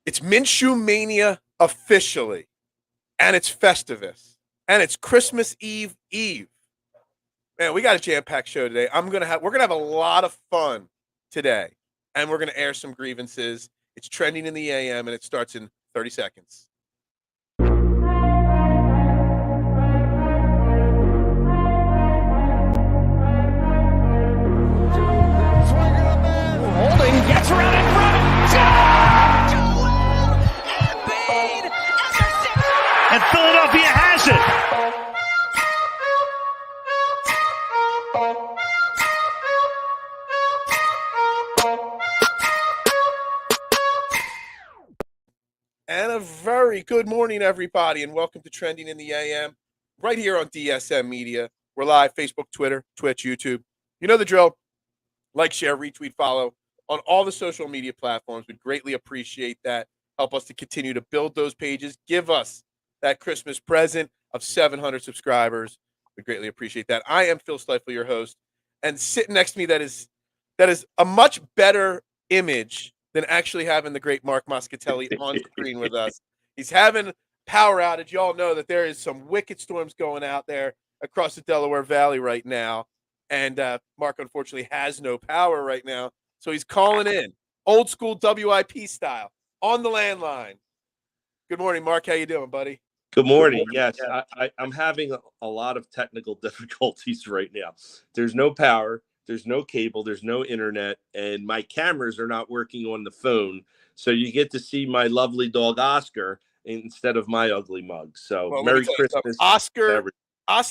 It's Minshew Mania officially, and it's Festivus, and it's Christmas Eve. Man, we got a jam-packed show today. We're gonna have a lot of fun today, and we're gonna air some grievances. It's trending in the AM, and it starts in 30 seconds. Holding gets around in front. And Philadelphia has it. And a very good morning, everybody, and welcome to Trending in the AM, right here on DSM Media. We're live, Facebook, Twitter, Twitch, YouTube. You know the drill. Like, share, retweet, follow on all the social media platforms. We'd greatly appreciate that. Help us to continue to build those pages. Give us that Christmas present of 700 subscribers. We greatly appreciate that. I am Phil Stifle, your host, and sitting next to me that is a much better image than actually having the great Mark Moschatelli on screen with us. He's having power outage. You all know that there is some wicked storms going out there across the Delaware Valley right now. And Mark, unfortunately, has no power right now. So he's calling in, old school WIP style, on the landline. Good morning, Mark. How you doing, buddy? Good morning. Yes, I'm having a lot of technical difficulties right now. There's no power. There's no cable. There's no internet. And my cameras are not working on the phone. So you get to see my lovely dog, Oscar, instead of my ugly mug. So Well, Merry Christmas.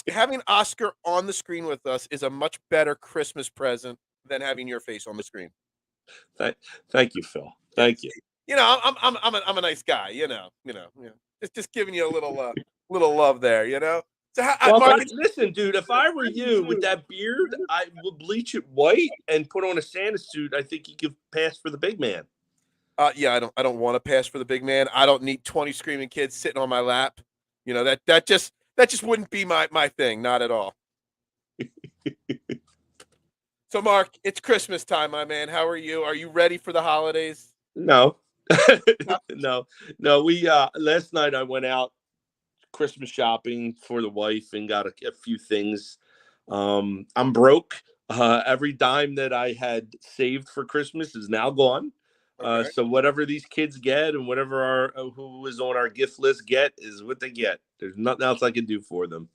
Having Oscar on the screen with us is a much better Christmas present than having your face on the screen. Thank you, Phil. Thank you. You know, I'm a nice guy. You know. Just giving you a little love there. You know. So, Mark, listen, dude. If I were you with that beard, I would bleach it white and put on a Santa suit. I think you could pass for the big man. Yeah, I don't want to pass for the big man. I don't need 20 screaming kids sitting on my lap. You know, that just wouldn't be my thing, not at all. So, Mark, it's Christmas time, my man. How are you? Are you ready for the holidays? No. No. We last night I went out Christmas shopping for the wife and got a few things. I'm broke. Every dime that I had saved for Christmas is now gone. Okay. So whatever these kids get and whatever who is on our gift list get is what they get. There's nothing else I can do for them.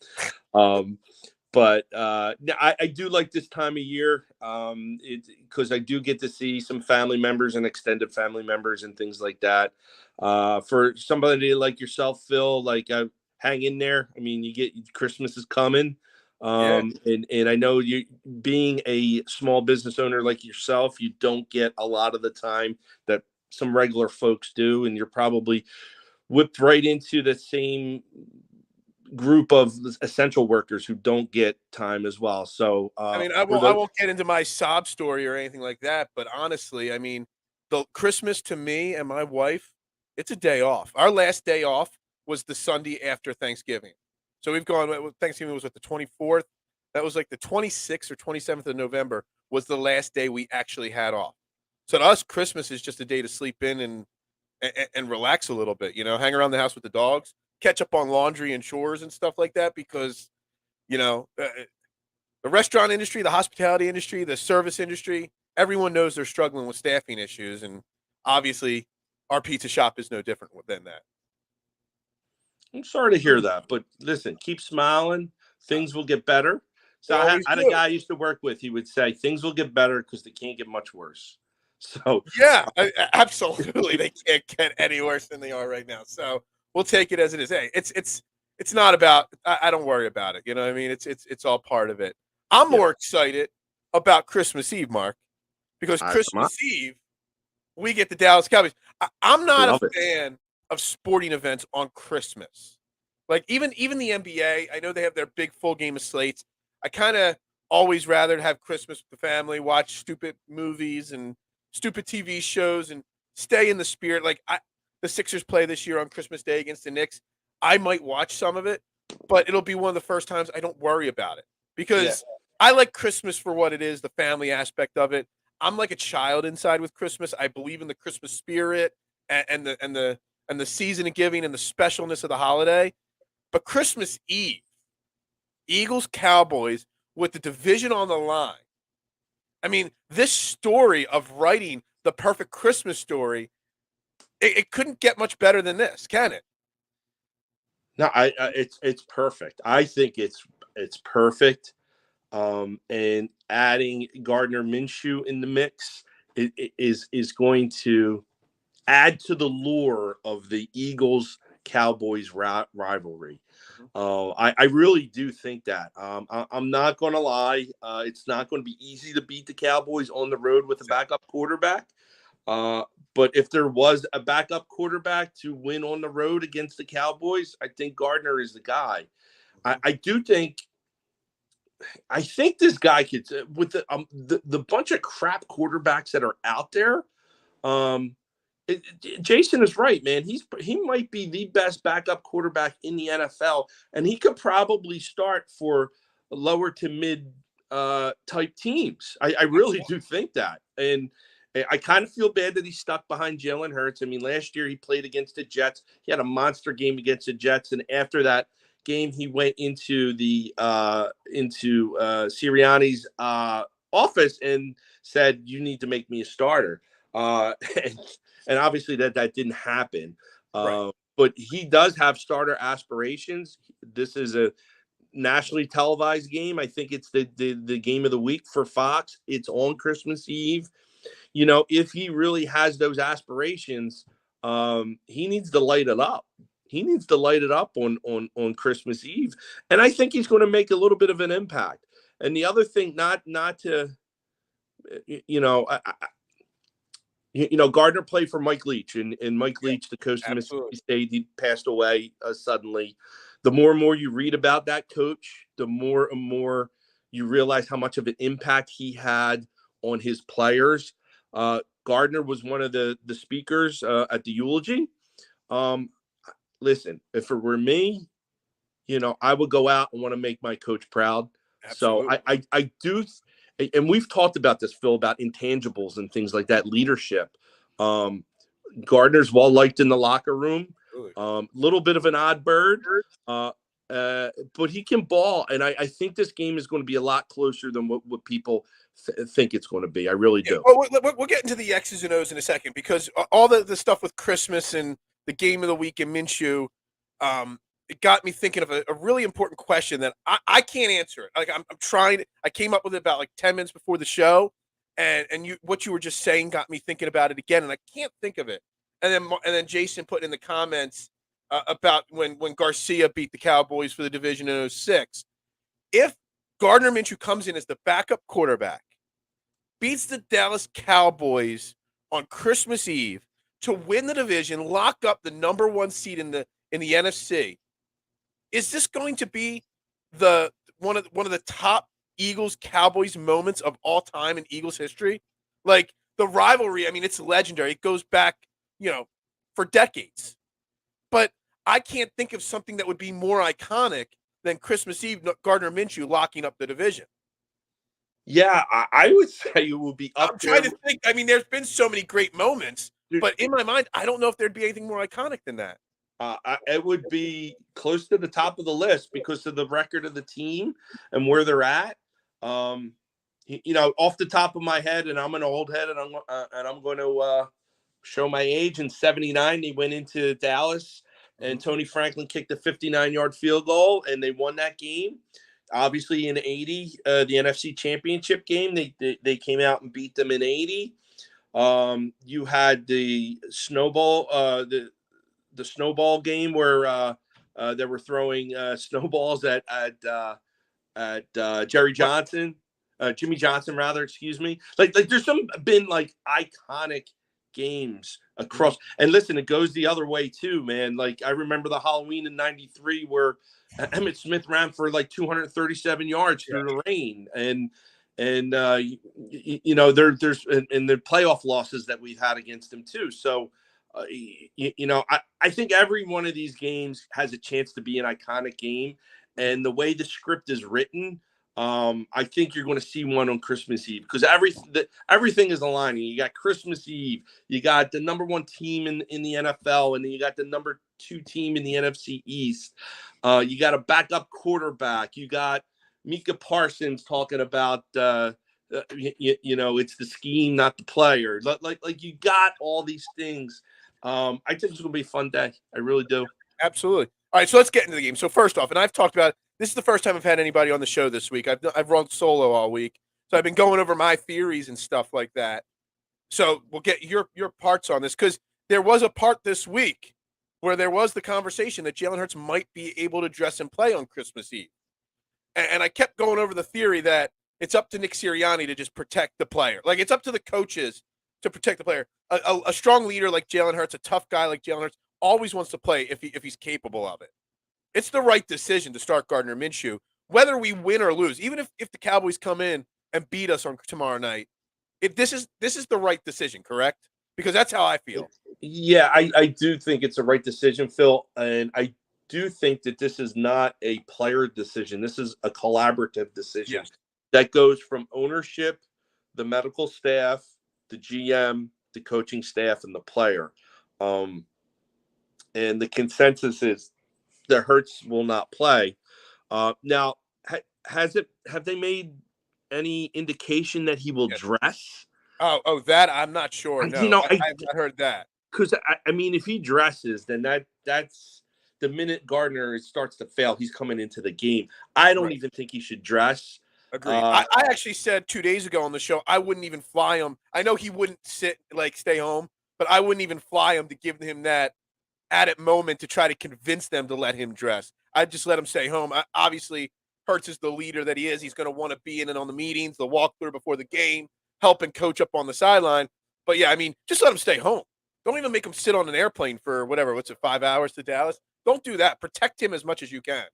But I do like this time of year because I do get to see some family members and extended family members and things like that. For somebody like yourself, Phil, hang in there. I mean, Christmas is coming. And I know you being a small business owner like yourself, you don't get a lot of the time that some regular folks do. And you're probably whipped right into the same group of essential workers who don't get time as well. So, I won't get into my sob story or anything like that. But honestly, I mean, the Christmas to me and my wife, it's a day off. Our last day off was the Sunday after Thanksgiving. So we've gone, Thanksgiving was the 24th. That was like the 26th or 27th of November was the last day we actually had off. So to us, Christmas is just a day to sleep in and relax a little bit, you know, hang around the house with the dogs, catch up on laundry and chores and stuff like that because, you know, the restaurant industry, the hospitality industry, the service industry, everyone knows they're struggling with staffing issues. And obviously our pizza shop is no different than that. I'm sorry to hear that, but listen, keep smiling. Things will get better. So I had a guy I used to work with. He would say things will get better because they can't get much worse. So yeah, absolutely, they can't get any worse than they are right now. So we'll take it as it is. Hey, it's not about. I don't worry about it. You know what I mean? It's all part of it. I'm more excited about Christmas Eve, Mark, because Christmas Eve we get the Dallas Cowboys. I'm not a fan of sporting events on Christmas. Like even the NBA, I know they have their big full game of slates. I kind of always rather have Christmas with the family, watch stupid movies and stupid TV shows and stay in the spirit. Like the Sixers play this year on Christmas Day against the Knicks. I might watch some of it, but it'll be one of the first times I don't worry about it because I like Christmas for what it is, the family aspect of it. I'm like a child inside with Christmas. I believe in the Christmas spirit. and the season of giving and the specialness of the holiday. But Christmas Eve, Eagles Cowboys with the division on the line. I mean, this story of writing the perfect Christmas story, it couldn't get much better than this, can it? No, it's perfect. I think it's perfect. And adding Gardner Minshew in the mix is going to add to the lure of the Eagles Cowboys rivalry. I really do think that. I'm not going to lie. It's not going to be easy to beat the Cowboys on the road with a backup quarterback. But if there was a backup quarterback to win on the road against the Cowboys, I think Gardner is the guy. I do think. I think this guy could, with the bunch of crap quarterbacks that are out there. Um, Jason is right, man. He might be the best backup quarterback in the NFL, and he could probably start for lower to mid type teams. I really do think that, and I kind of feel bad that he's stuck behind Jalen Hurts. I mean, last year he played against the Jets. He had a monster game against the Jets, and after that game, he went into Sirianni's office and said, "You need to make me a starter." And, and obviously that didn't happen. Right. But he does have starter aspirations. This is a nationally televised game. I think it's the game of the week for Fox. It's on Christmas Eve. You know, if he really has those aspirations, he needs to light it up. He needs to light it up on Christmas Eve, and I think he's going to make a little bit of an impact. And the other thing, not to, you know, Gardner played for Mike Leach, and Mike Leach, the coach of Mississippi State, he passed away suddenly. The more and more you read about that coach, the more and more you realize how much of an impact he had on his players. Gardner was one of the speakers at the eulogy. Listen, if it were me, I would go out and want to make my coach proud. Absolutely. So I do, and we've talked about this, Phil, about intangibles and things like that, leadership. Gardner's well liked in the locker room. Little bit of an odd bird, but he can ball, and I think this game is going to be a lot closer than what people think it's going to be. I really do. Well, we'll get into the X's and O's in a second, because all the stuff with Christmas and the game of the week and Minshew, it got me thinking of a really important question that I can't answer it. Like I'm trying. I came up with it about like 10 minutes before the show, and what you were just saying got me thinking about it again, and I can't think of it. And then Jason put in the comments about when Garcia beat the Cowboys for the division in 06. If Gardner Minshew comes in as the backup quarterback, beats the Dallas Cowboys on Christmas Eve to win the division, lock up the number one seed in the NFC, is this going to be the one of the top Eagles Cowboys moments of all time in Eagles history? Like the rivalry, I mean, it's legendary. It goes back, for decades. But I can't think of something that would be more iconic than Christmas Eve, Gardner Minshew locking up the division. Yeah, I would say it will be up there. I'm trying to think. I mean, there's been so many great moments, but in my mind, I don't know if there'd be anything more iconic than that. It would be close to the top of the list because of the record of the team and where they're at. Off the top of my head, and I'm an old head, and I'm going to show my age. In '79, they went into Dallas, and Tony Franklin kicked a 59-yard field goal, and they won that game. Obviously, in '80, the NFC Championship game, they came out and beat them in '80. You had the snowball, the snowball game where they were throwing snowballs at Jerry Johnson, Jimmy Johnson, rather. Excuse me. Like there's been like iconic games across. And listen, it goes the other way too, man. Like I remember the Halloween in '93 where Emmitt Smith ran for like 237 yards through the rain, and there's the playoff losses that we've had against him too. So. I think every one of these games has a chance to be an iconic game, and the way the script is written, I think you're going to see one on Christmas Eve because everything is aligning. You got Christmas Eve, you got the number 1 team in the NFL, and then you got the number 2 team in the NFC East. You got a backup quarterback. You got Micah Parsons talking about it's the scheme, not the player. Like you got all these things. I think it's going to be a fun day. I really do. Absolutely. All right, so let's get into the game. So first off, and I've talked about this is the first time I've had anybody on the show this week. I've run solo all week, so I've been going over my theories and stuff like that. So we'll get your parts on this because there was a part this week where there was the conversation that Jalen Hurts might be able to dress and play on Christmas Eve, and I kept going over the theory that it's up to Nick Sirianni to just protect the player. Like it's up to the coaches to protect the player. A strong leader like Jalen Hurts, a tough guy like Jalen Hurts, always wants to play if he's capable of it. It's the right decision to start Gardner Minshew, whether we win or lose. Even if the Cowboys come in and beat us on tomorrow night, this is the right decision, correct? Because that's how I feel. Yeah, I do think it's a right decision, Phil, and I do think that this is not a player decision. This is a collaborative decision that goes from ownership, the medical staff, the GM, the coaching staff, and the player. And the consensus is that Hurts will not play. Now, have they made any indication that he will dress? Oh, that I'm not sure. No, I have not heard that. Because I mean, if he dresses, then that's the minute Gardner starts to fail, he's coming into the game. I don't even think he should dress. Agreed. I actually said 2 days ago on the show I wouldn't even fly him. I know he wouldn't stay home, but I wouldn't even fly him to give him that added moment to try to convince them to let him dress. I'd just let him stay home. Obviously, Hurts is the leader that he is. He's going to want to be in and on the meetings, the walkthrough before the game, helping coach up on the sideline. But yeah, I mean, just let him stay home. Don't even make him sit on an airplane for whatever. What's it, 5 hours to Dallas? Don't do that. Protect him as much as you can.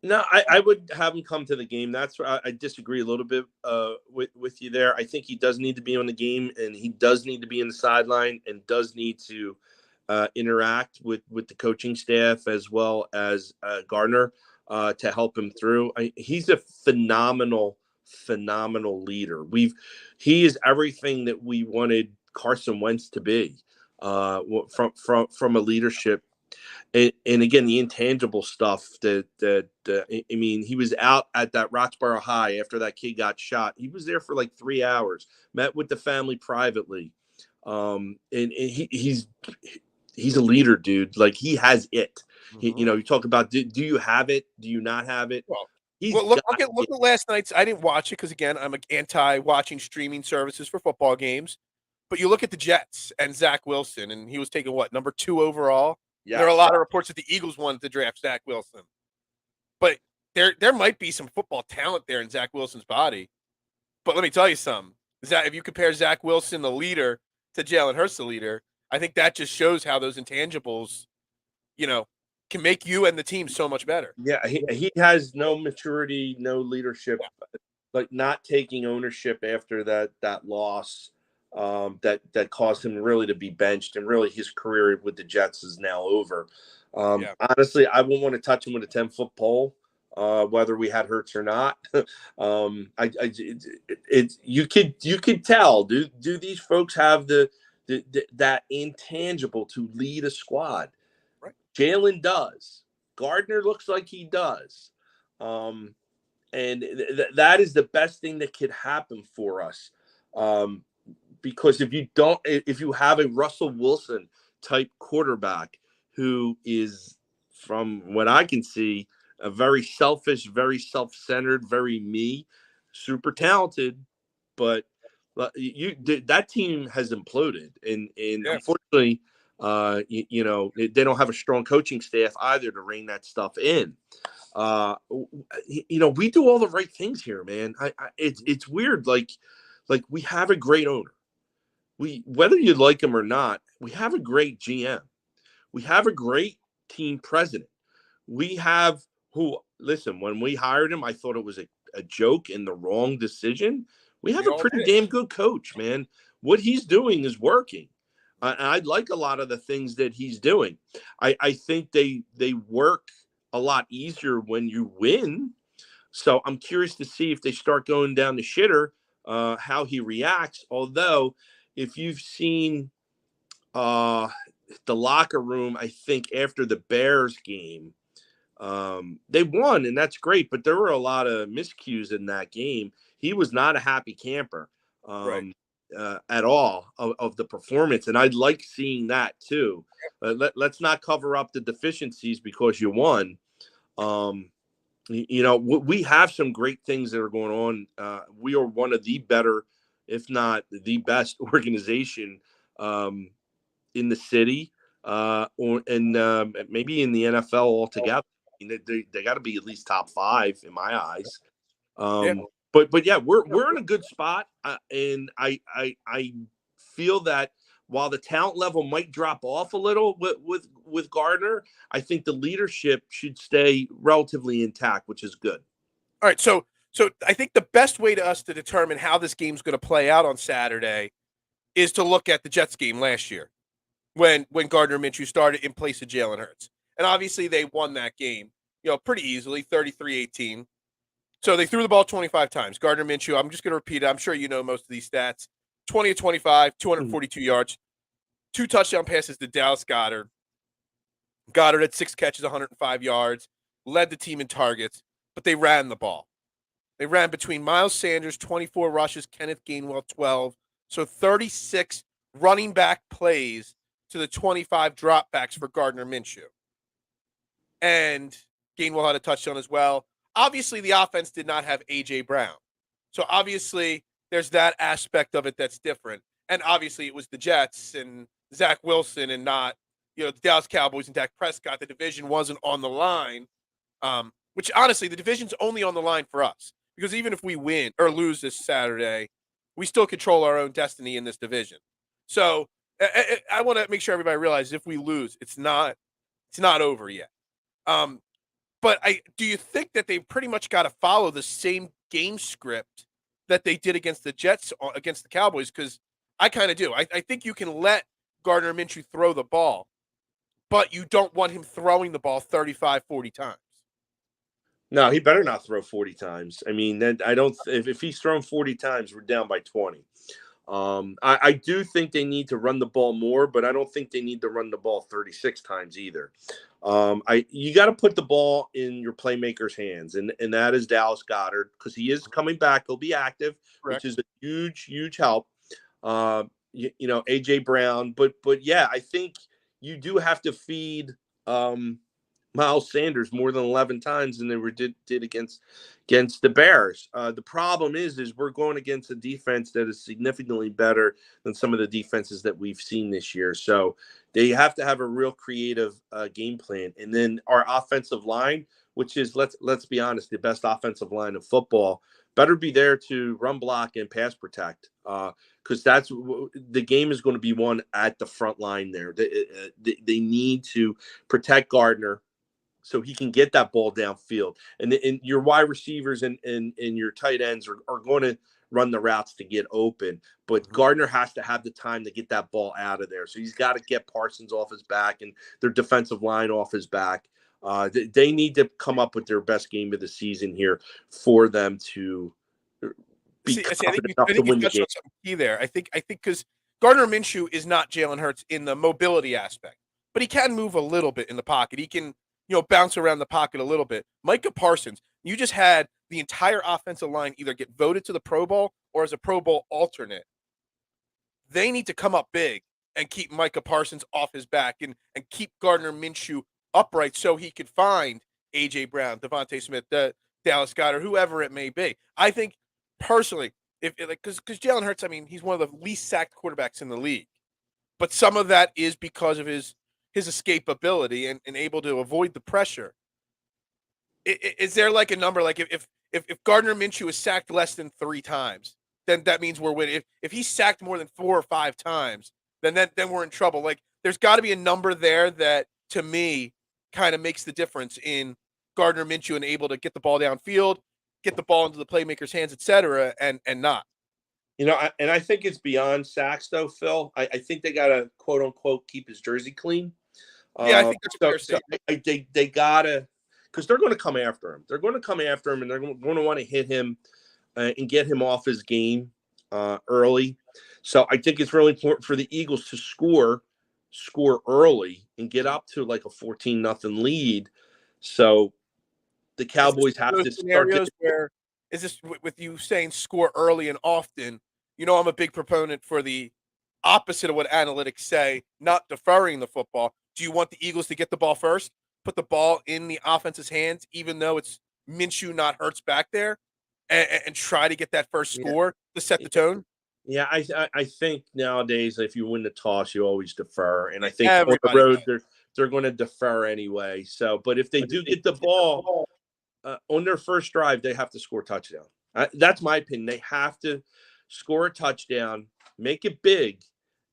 No, I would have him come to the game. That's where I disagree a little bit with you there. I think he does need to be on the game, and he does need to be in the sideline, and does need to interact with the coaching staff as well as Gardner to help him through. He's a phenomenal leader. He is everything that we wanted Carson Wentz to be from a leadership. And again, the intangible stuff that I mean, he was out at that Roxborough High after that kid got shot. He was there for like 3 hours, met with the family privately. And he's a leader, dude. Like he has it. Mm-hmm. You talk about, do you have it? Do you not have it? Well, look at last night's. I didn't watch it because again, I'm anti-watching streaming services for football games. But you look at the Jets and Zach Wilson, and he was taken number 2 overall. Yes. There are a lot of reports that the Eagles wanted to draft Zach Wilson, but there might be some football talent there in Zach Wilson's body. But let me tell you something: if you compare Zach Wilson, the leader, to Jalen Hurts, the leader, I think that just shows how those intangibles, can make you and the team so much better. Yeah, he has no maturity, no leadership, like not taking ownership after that loss. That caused him really to be benched, and really his career with the Jets is now over. Honestly, I wouldn't want to touch him with a 10-foot pole, whether we had Hurts or not. You could tell. Do these folks have that intangible to lead a squad? Right. Jalen does. Gardner looks like he does. And that is the best thing that could happen for us. Because if you have a Russell Wilson type quarterback who is, from what I can see, a very selfish, very self-centered, very me, super talented, but that team has imploded, and unfortunately, they don't have a strong coaching staff either to rein that stuff in. We do all the right things here, man. It's weird, like we have a great owner. Whether you like him or not, we have a great GM. We have a great team president. We have when we hired him, I thought it was a joke and the wrong decision. We have a pretty damn good coach, man. What he's doing is working. I like a lot of the things that he's doing. I think they work a lot easier when you win. So I'm curious to see if they start going down the shitter, how he reacts. Although, if you've seen the locker room, I think after the Bears game, they won, and that's great. But there were a lot of miscues in that game. He was not a happy camper Right. at all of the performance, and I'd like seeing that too. Let's not cover up the deficiencies because you won. We have some great things that are going on. We are one of the better, if not the best organization in the city, or maybe in the NFL altogether. I mean, they got to be at least top 5 in my eyes. Yeah. But yeah, we're in a good spot, and I feel that while the talent level might drop off a little with Gardner, I think the leadership should stay relatively intact, which is good. All right. So I think the best way to us to determine how this game's going to play out on Saturday is to look at the Jets game last year when Gardner Minshew started in place of Jalen Hurts. And obviously they won that game, pretty easily, 33-18. So they threw the ball 25 times. Gardner Minshew, I'm just going to repeat it. I'm sure you know most of these stats. 20 of 25, 242 yards, 2 touchdown passes to Dallas Goedert. Goddard had 6 catches, 105 yards, led the team in targets, but they ran the ball. They ran between Miles Sanders, 24 rushes, Kenneth Gainwell, 12. So 36 running back plays to the 25 dropbacks for Gardner Minshew. And Gainwell had a touchdown as well. Obviously, the offense did not have A.J. Brown. So obviously, there's that aspect of it that's different. And obviously, it was the Jets and Zach Wilson and not, the Dallas Cowboys and Dak Prescott. The division wasn't on the line, which honestly, the division's only on the line for us. Because even if we win or lose this Saturday, we still control our own destiny in this division. So I want to make sure everybody realizes if we lose, it's not over yet. But do you think that they pretty much got to follow the same game script that they did against the Jets, against the Cowboys? Because I kind of do. I think you can let Gardner Minshew throw the ball, but you don't want him throwing the ball 35, 40 times. No, he better not throw 40 times. I mean, I don't. If he's thrown 40 times, we're down by 20. I do think they need to run the ball more, but I don't think they need to run the ball 36 times either. You got to put the ball in your playmaker's hands, and that is Dallas Goedert, because he is coming back. He'll be active, Correct. which is a huge help. AJ Brown, but yeah, I think you do have to feed Miles Sanders more than 11 times than they did against the Bears. The problem is we're going against a defense that is significantly better than some of the defenses that we've seen this year. So they have to have a real creative game plan. And then our offensive line, which is, let's be honest, the best offensive line of football, better be there to run block and pass protect, because that's the game is going to be won at the front line there. They need to protect Gardner so he can get that ball downfield. And your wide receivers and your tight ends are going to run the routes to get open. But Gardner has to have the time to get that ball out of there. So he's got to get Parsons off his back and their defensive line off his back. They need to come up with their best game of the season here for them to be confident enough to win the game. Something key there. I think because Gardner Minshew is not Jalen Hurts in the mobility aspect, but he can move a little bit in the pocket. He can bounce around the pocket a little bit. Micah Parsons, you just had the entire offensive line either get voted to the Pro Bowl or as a Pro Bowl alternate. They need to come up big and keep Micah Parsons off his back and keep Gardner Minshew upright so he could find A.J. Brown, Devontae Smith, Dallas Goedert, whoever it may be. I think personally, because Jalen Hurts, I mean, he's one of the least sacked quarterbacks in the league. But some of that is because of his escapability and able to avoid the pressure. Is there like a number, like if Gardner Minshew is sacked less than 3 times, then that means we're winning. If he's sacked more than 4 or 5 times, then we're in trouble. Like there's got to be a number there that to me kind of makes the difference in Gardner Minshew and able to get the ball downfield, get the ball into the playmaker's hands, etc., and not. And I think it's beyond sacks, though, Phil. I think they got to, quote-unquote, keep his jersey clean. Yeah, I think that's a fair statement. They got to – because they're going to come after him. They're going to come after him, and they're going to want to hit him and get him off his game early. So I think it's really important for the Eagles to score early and get up to like a 14-0 lead. So the Cowboys have to start scenarios where is this with you saying score early and often? You know, I'm a big proponent for the opposite of what analytics say, not deferring the football. Do you want the Eagles to get the ball first, put the ball in the offense's hands, even though it's Minshew, not Hurts back there, and try to get that first score to set the tone? Yeah, I think nowadays if you win the toss, you always defer, and I think on the Everybody road they're going to defer anyway. So, but if they do get the ball on their first drive, they have to score a touchdown. That's my opinion. They have to score a touchdown, make it big,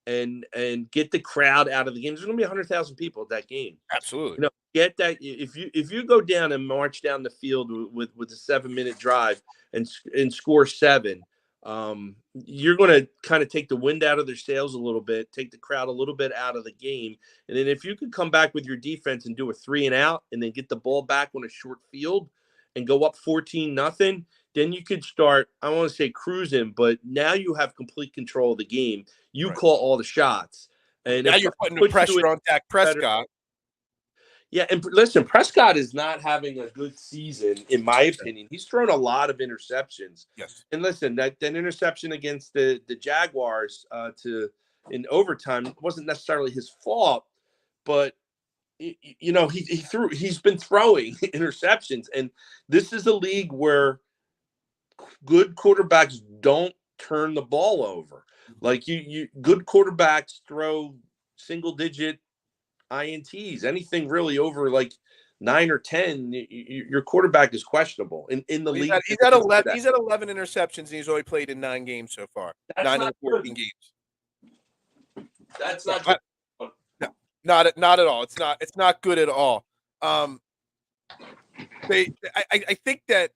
and get the crowd out of the game. There's going to be 100,000 people at that game. Absolutely. You know, get that if you go down and march down the field with a 7-minute drive and score 7. You're going to kind of take the wind out of their sails a little bit, take the crowd a little bit out of the game. And then if you could come back with your defense and do a 3 and out and then get the ball back on a short field and go up 14-0, then you could start, I don't want to say cruising, but now you have complete control of the game. You call all the shots. And now you're putting the pressure on Dak Prescott. Yeah, and listen, Prescott is not having a good season, in my opinion. He's thrown a lot of interceptions. Yes. And listen, that interception against the Jaguars in overtime wasn't necessarily his fault, but he's been throwing interceptions, and this is a league where good quarterbacks don't turn the ball over. Like you good quarterbacks throw single digit INTs, anything really over like 9 or 10, your quarterback is questionable in the league. He's at 11. He's at 11 interceptions, and he's only played in 9 games so far. That's 9 of 14 games. That's not good. No, not at all. It's not good at all. I think that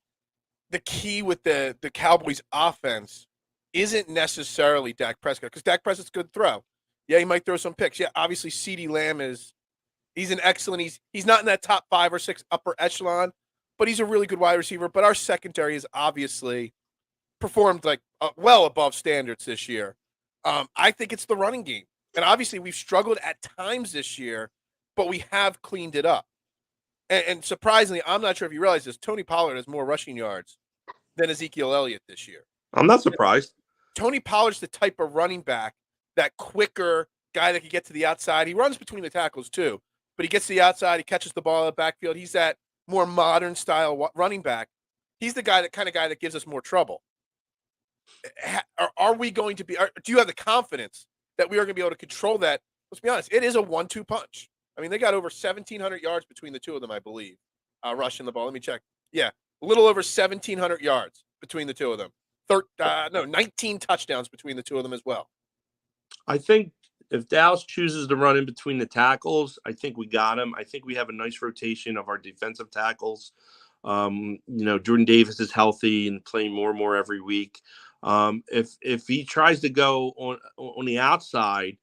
the key with the Cowboys offense isn't necessarily Dak Prescott, because Dak Prescott's a good throw. Yeah, he might throw some picks. Yeah, obviously CeeDee Lamb he's an excellent. He's not in that top 5 or 6 upper echelon, but he's a really good wide receiver. But our secondary has obviously performed like well above standards this year. I think it's the running game, and obviously we've struggled at times this year, but we have cleaned it up. And surprisingly, I'm not sure if you realize this, Tony Pollard has more rushing yards than Ezekiel Elliott this year. I'm not surprised. Tony Pollard's the type of running back, that quicker guy that can get to the outside. He runs between the tackles too, but he gets to the outside. He catches the ball in the backfield. He's that more modern style running back. He's the kind of guy that gives us more trouble. Are we going to be? Do you have the confidence that we are going to be able to control that? Let's be honest. It is a 1-2 punch. I mean, they got over 1,700 yards between the two of them, I believe, rushing the ball. Let me check. Yeah, a little over 1,700 yards between the two of them. 19 touchdowns between the two of them as well. I think if Dallas chooses to run in between the tackles, I think we got him. I think we have a nice rotation of our defensive tackles. Jordan Davis is healthy and playing more and more every week. If he tries to go on the outside,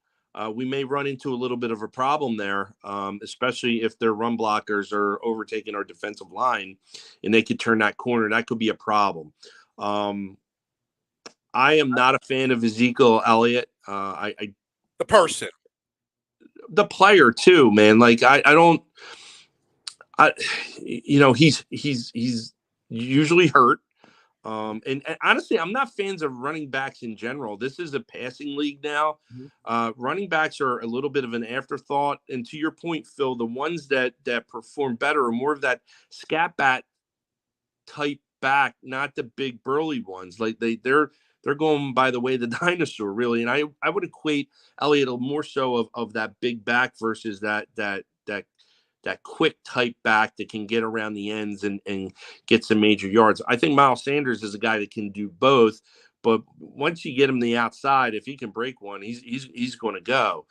we may run into a little bit of a problem there, especially if their run blockers are overtaking our defensive line and they could turn that corner. That could be a problem. I am not a fan of Ezekiel Elliott. The person, the player too, man. Like he's usually hurt. And honestly, I'm not fans of running backs in general. This is a passing league now. Running backs are a little bit of an afterthought. And to your point, Phil, the ones that perform better are more of that scat bat type back, not the big burly ones. Like they're going by the way of the dinosaur, really. And I would equate Elliott more so of that big back versus that quick type back that can get around the ends and get some major yards. I think Miles Sanders is a guy that can do both, but once you get him the outside, if he can break one, he's going to go.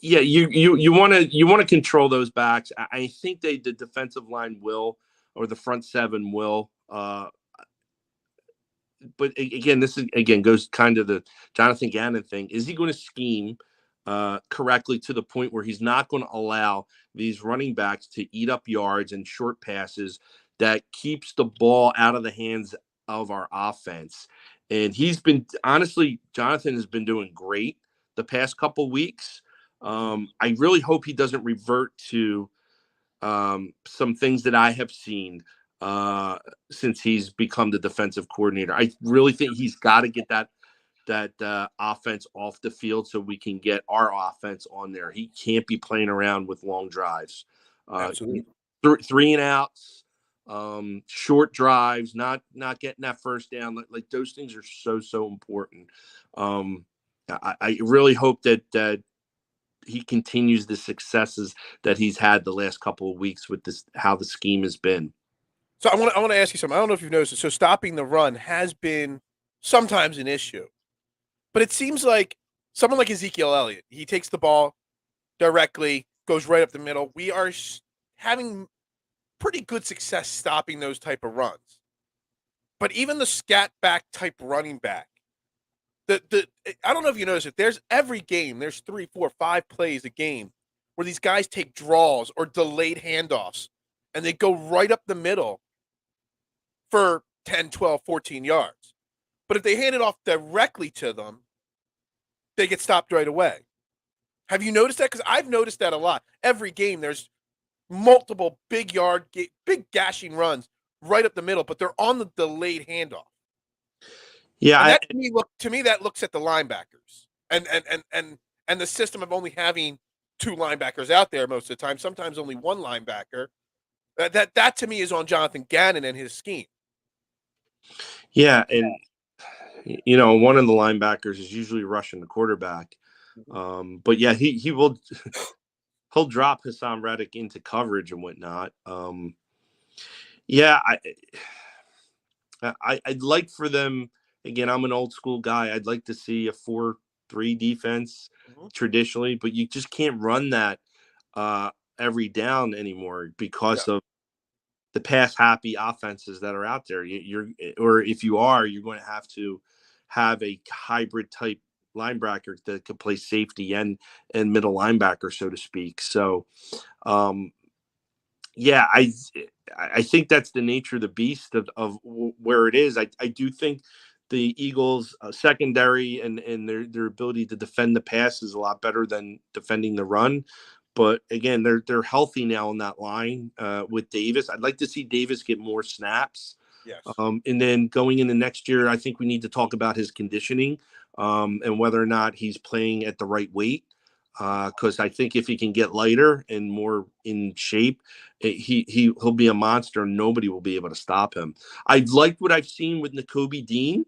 Yeah, you want to control those backs. I think the defensive line will, or the front seven will. But again, this goes kind of the Jonathan Gannon thing. Is he going to scheme correctly to the point where he's not going to allow these running backs to eat up yards and short passes that keeps the ball out of the hands of our offense. And he's been, honestly, Jonathan has been doing great the past couple weeks. I really hope he doesn't revert to some things that I have seen since he's become the defensive coordinator. I really think he's got to get that offense off the field so we can get our offense on there. He can't be playing around with long drives. Absolutely. Three and outs, short drives, not getting that first down. Like those things are so important. I really hope that he continues the successes that he's had the last couple of weeks with this, how the scheme has been. So I want to ask you something. I don't know if you've noticed it. So stopping the run has been sometimes an issue. But it seems like someone like Ezekiel Elliott, he takes the ball directly, goes right up the middle. We are having pretty good success stopping those type of runs. But even the scat back type running back, I don't know if you notice it. There's every game, there's 3, 4, 5 plays a game where these guys take draws or delayed handoffs, and they go right up the middle for 10, 12, 14 yards. But if they hand it off directly to them, they get stopped right away. Have you noticed that? Because I've noticed that a lot. Every game, there's multiple big gashing runs right up the middle, but they're on the delayed handoff. Yeah, and that to me that looks at the linebackers and the system of only having 2 linebackers out there most of the time. Sometimes only 1 linebacker. That to me is on Jonathan Gannon and his scheme. Yeah, and one of the linebackers is usually rushing the quarterback. But yeah, he will he'll drop Hassan Reddick into coverage and whatnot. Yeah, I'd like for them, again, I'm an old school guy. I'd like to see a 4-3 defense traditionally, but you just can't run that every down anymore because of the pass happy offenses that are out there. Or if you are, you're going to have a hybrid type linebacker that could play safety and middle linebacker, so to speak. So, yeah, I think that's the nature of the beast of where it is. I do think the Eagles secondary and their ability to defend the pass is a lot better than defending the run. But again, they're healthy now on that line with Davis. I'd like to see Davis get more snaps. Yes. And then going into next year, I think we need to talk about his conditioning and whether or not he's playing at the right weight. Because I think if he can get lighter and more in shape, he'll be a monster and nobody will be able to stop him. I've liked what I've seen with Nakobe Dean.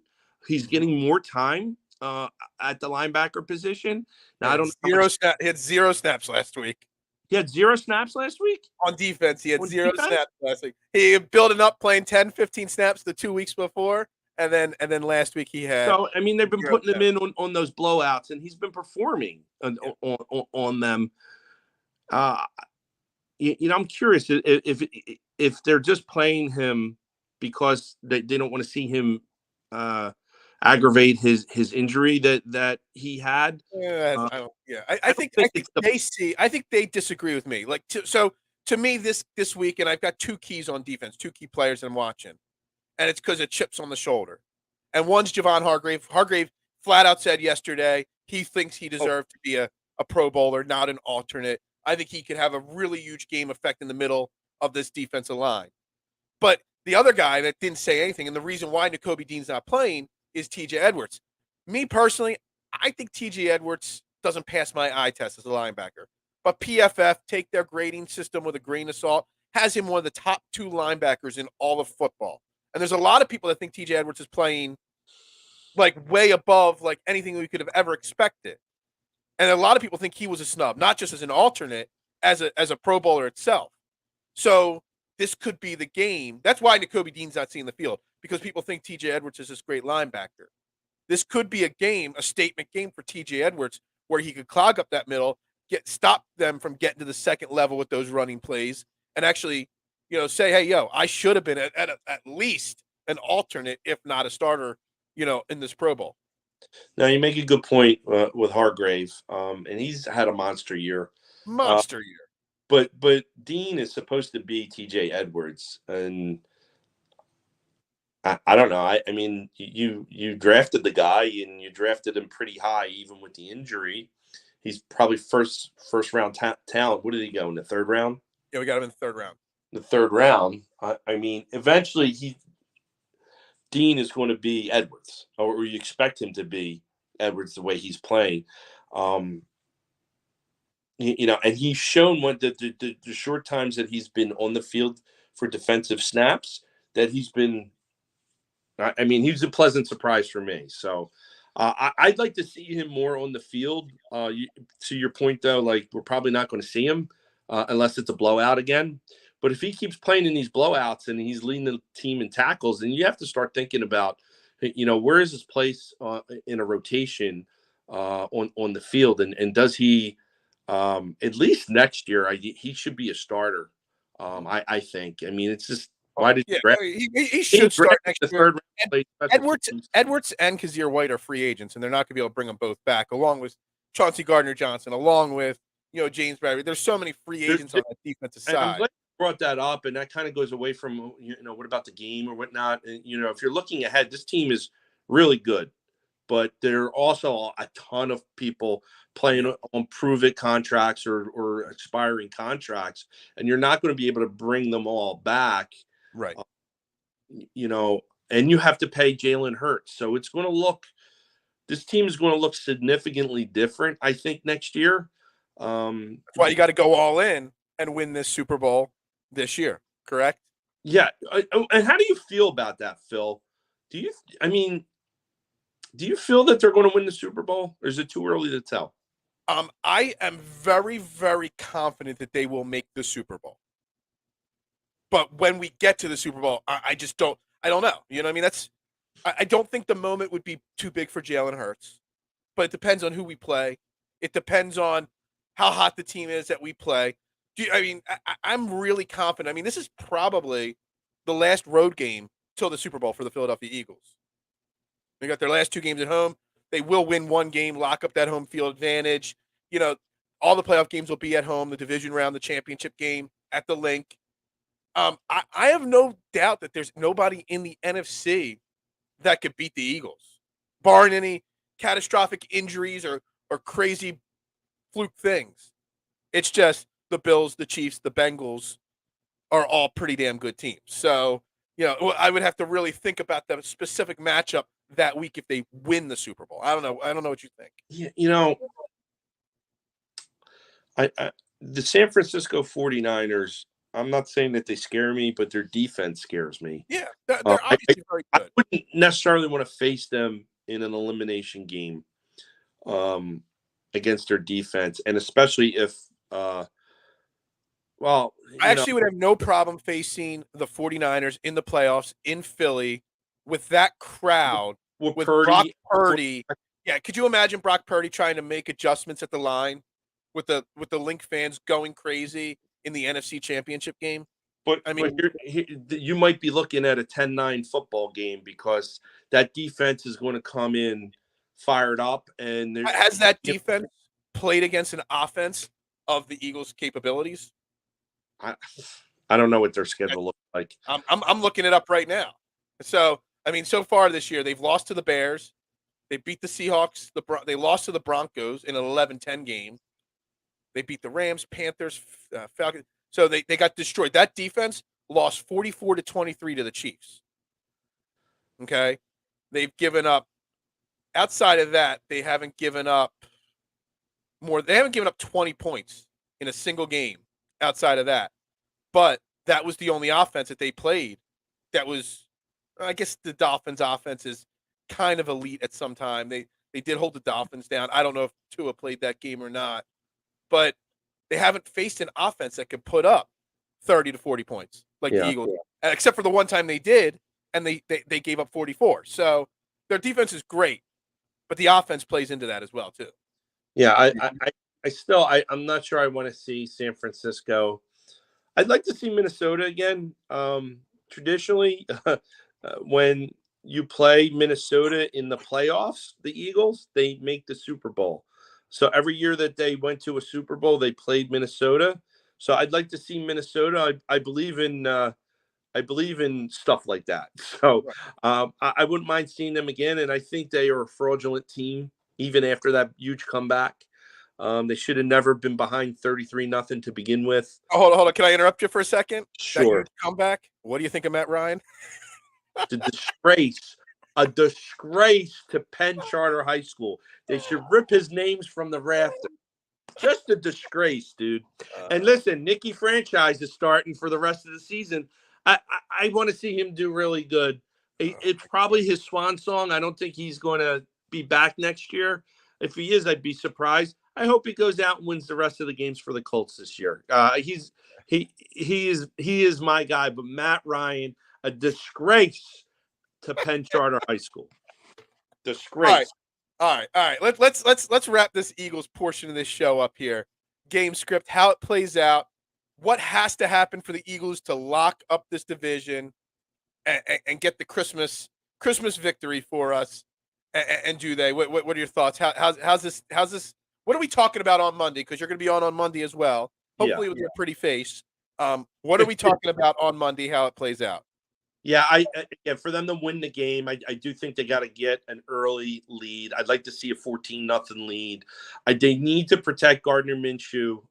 He's getting more time at the linebacker position. Now, I don't know. He had 0 snaps last week. He had 0 snaps last week? On defense, he had On 0 defense? snaps last week. He building up, playing 10, 15 snaps the 2 weeks before, and then last week he had. So, I mean, they've been putting him in on those blowouts, and he's been performing on them. I'm curious if they're just playing him because they don't want to see him aggravate his injury that he had. I think they disagree with me. To me this week, and I've got 2 keys on defense, 2 key players I'm watching, and it's because of chips on the shoulder. And one's Javon Hargrave. Hargrave flat out said yesterday he thinks he deserved to be a Pro Bowler, not an alternate. I think he could have a really huge game effect in the middle of this defensive line. But the other guy that didn't say anything, and the reason why Nakobe Dean's not playing, is TJ Edwards. Me personally, I think TJ Edwards doesn't pass my eye test as a linebacker. But PFF, take their grading system with a grain of salt, has him one of the top 2 linebackers in all of football. And there's a lot of people that think TJ Edwards is playing like way above like anything we could have ever expected. And a lot of people think he was a snub, not just as an alternate, as a Pro Bowler itself. So this could be the game. That's why Nakobe Dean's not seeing the field, because people think TJ Edwards is this great linebacker. This could be a statement game for TJ Edwards, where he could clog up that middle, stop them from getting to the second level with those running plays, and actually, say, hey, I should have been at least an alternate, if not a starter, in this Pro Bowl. Now you make a good point with Hargrave, and he's had a monster year. Monster year. But Dean is supposed to be T.J. Edwards, and I don't know. I mean, you drafted the guy, and you drafted him pretty high, even with the injury. He's probably first round talent. What did he go in the third round? Yeah, we got him in the third round. The third round. I mean, eventually Dean is going to be Edwards, or you expect him to be Edwards the way he's playing. And he's shown the short times that he's been on the field for defensive snaps that he's been. I mean, he was a pleasant surprise for me. So I'd like to see him more on the field. To your point, though, like we're probably not going to see him unless it's a blowout again. But if he keeps playing in these blowouts and he's leading the team in tackles, then you have to start thinking about, where is his place in a rotation on the field, and does he at least next year? He should be a starter. I think. I mean, it's just why did you draft? He should start next year. Edwards and Kazir White are free agents, and they're not going to be able to bring them both back, along with Chauncey Gardner-Johnson, along with James Bradbury. There's so many free agents on that defensive side. I'm glad you brought that up, and that kind of goes away from what about the game or whatnot. And if you're looking ahead, this team is really good, but there are also a ton of people playing on prove-it contracts or expiring contracts, and you're not going to be able to bring them all back. Right. And you have to pay Jalen Hurts. So it's going to this team is going to look significantly different, I think, next year. That's why you got to go all in and win this Super Bowl this year, correct? Yeah. And how do you feel about that, Phil? Do you feel that they're going to win the Super Bowl, or is it too early to tell? I am very, very confident that they will make the Super Bowl. But when we get to the Super Bowl, I just don't. I don't know. You know what I mean? I don't think the moment would be too big for Jalen Hurts. But it depends on who we play. It depends on how hot the team is that we play. I'm really confident. I mean, this is probably the last road game till the Super Bowl for the Philadelphia Eagles. They got their last two games at home. They will win one game, lock up that home field advantage. All the playoff games will be at home, the division round, the championship game at the Link. I have no doubt that there's nobody in the NFC that could beat the Eagles, barring any catastrophic injuries or crazy fluke things. It's just the Bills, the Chiefs, the Bengals are all pretty damn good teams. So, I would have to really think about the specific matchup that week if they win the Super Bowl. I don't know. I don't know what you think. Yeah, the San Francisco 49ers, I'm not saying that they scare me, but their defense scares me. Yeah, they're obviously very good. I wouldn't necessarily want to face them in an elimination game against their defense, and especially if I actually would have no problem facing the 49ers in the playoffs in Philly with that crowd, with Brock Purdy. Yeah, could you imagine Brock Purdy trying to make adjustments at the line with the Link fans going crazy in the NFC Championship game? But you might be looking at a 10-9 football game because that defense is going to come in fired up. And has that defense played against an offense of the Eagles' capabilities? I don't know what their schedule looks like. I'm looking it up right now. So, so far this year, they've lost to the Bears. They beat the Seahawks. They lost to the Broncos in an 11-10 game. They beat the Rams, Panthers, Falcons. So they got destroyed. That defense lost 44-23 to the Chiefs. Okay? They've given up. Outside of that, they haven't given up more. They haven't given up 20 points in a single game outside of that. But that was the only offense that they played. That was, I guess the Dolphins' offense is kind of elite at some time. They did hold the Dolphins down. I don't know if Tua played that game or not. But they haven't faced an offense that could put up 30 to 40 points like the Eagles, except for the one time they did, and they gave up 44. So their defense is great, but the offense plays into that as well too. Yeah, I'm not sure I want to see San Francisco. I'd like to see Minnesota again. Traditionally, when you play Minnesota in the playoffs, the Eagles, they make the Super Bowl. So every year that they went to a Super Bowl, they played Minnesota. So I'd like to see Minnesota. I believe in stuff like that. So I wouldn't mind seeing them again. And I think they are a fraudulent team, even after that huge comeback. They should have never been behind 33-0 to begin with. Oh, hold on. Can I interrupt you for a second? That Sure. huge comeback. What do you think of Matt Ryan? A disgrace to Penn Charter High School. They should rip his names from the rafters. Just a disgrace, dude. And listen, Nicky Franchise is starting for the rest of the season. I want to see him do really good. It's probably his swan song. I don't think he's going to be back next year. If he is, I'd be surprised. I hope he goes out and wins the rest of the games for the Colts this year. He is my guy. But Matt Ryan, a disgrace to Penn Charter High School. Disgrace. All right. Let's wrap this Eagles portion of this show up here. Game script, how it plays out, what has to happen for the Eagles to lock up this division and get the Christmas victory for us. And do they? What are your thoughts? How's this? What are we talking about on Monday? Because you're going to be on Monday as well. Hopefully with your pretty face. What are we talking about on Monday? How it plays out? Yeah, for them to win the game, I do think they got to get an early lead. I'd like to see a 14-0 lead. They need to protect Gardner Minshew,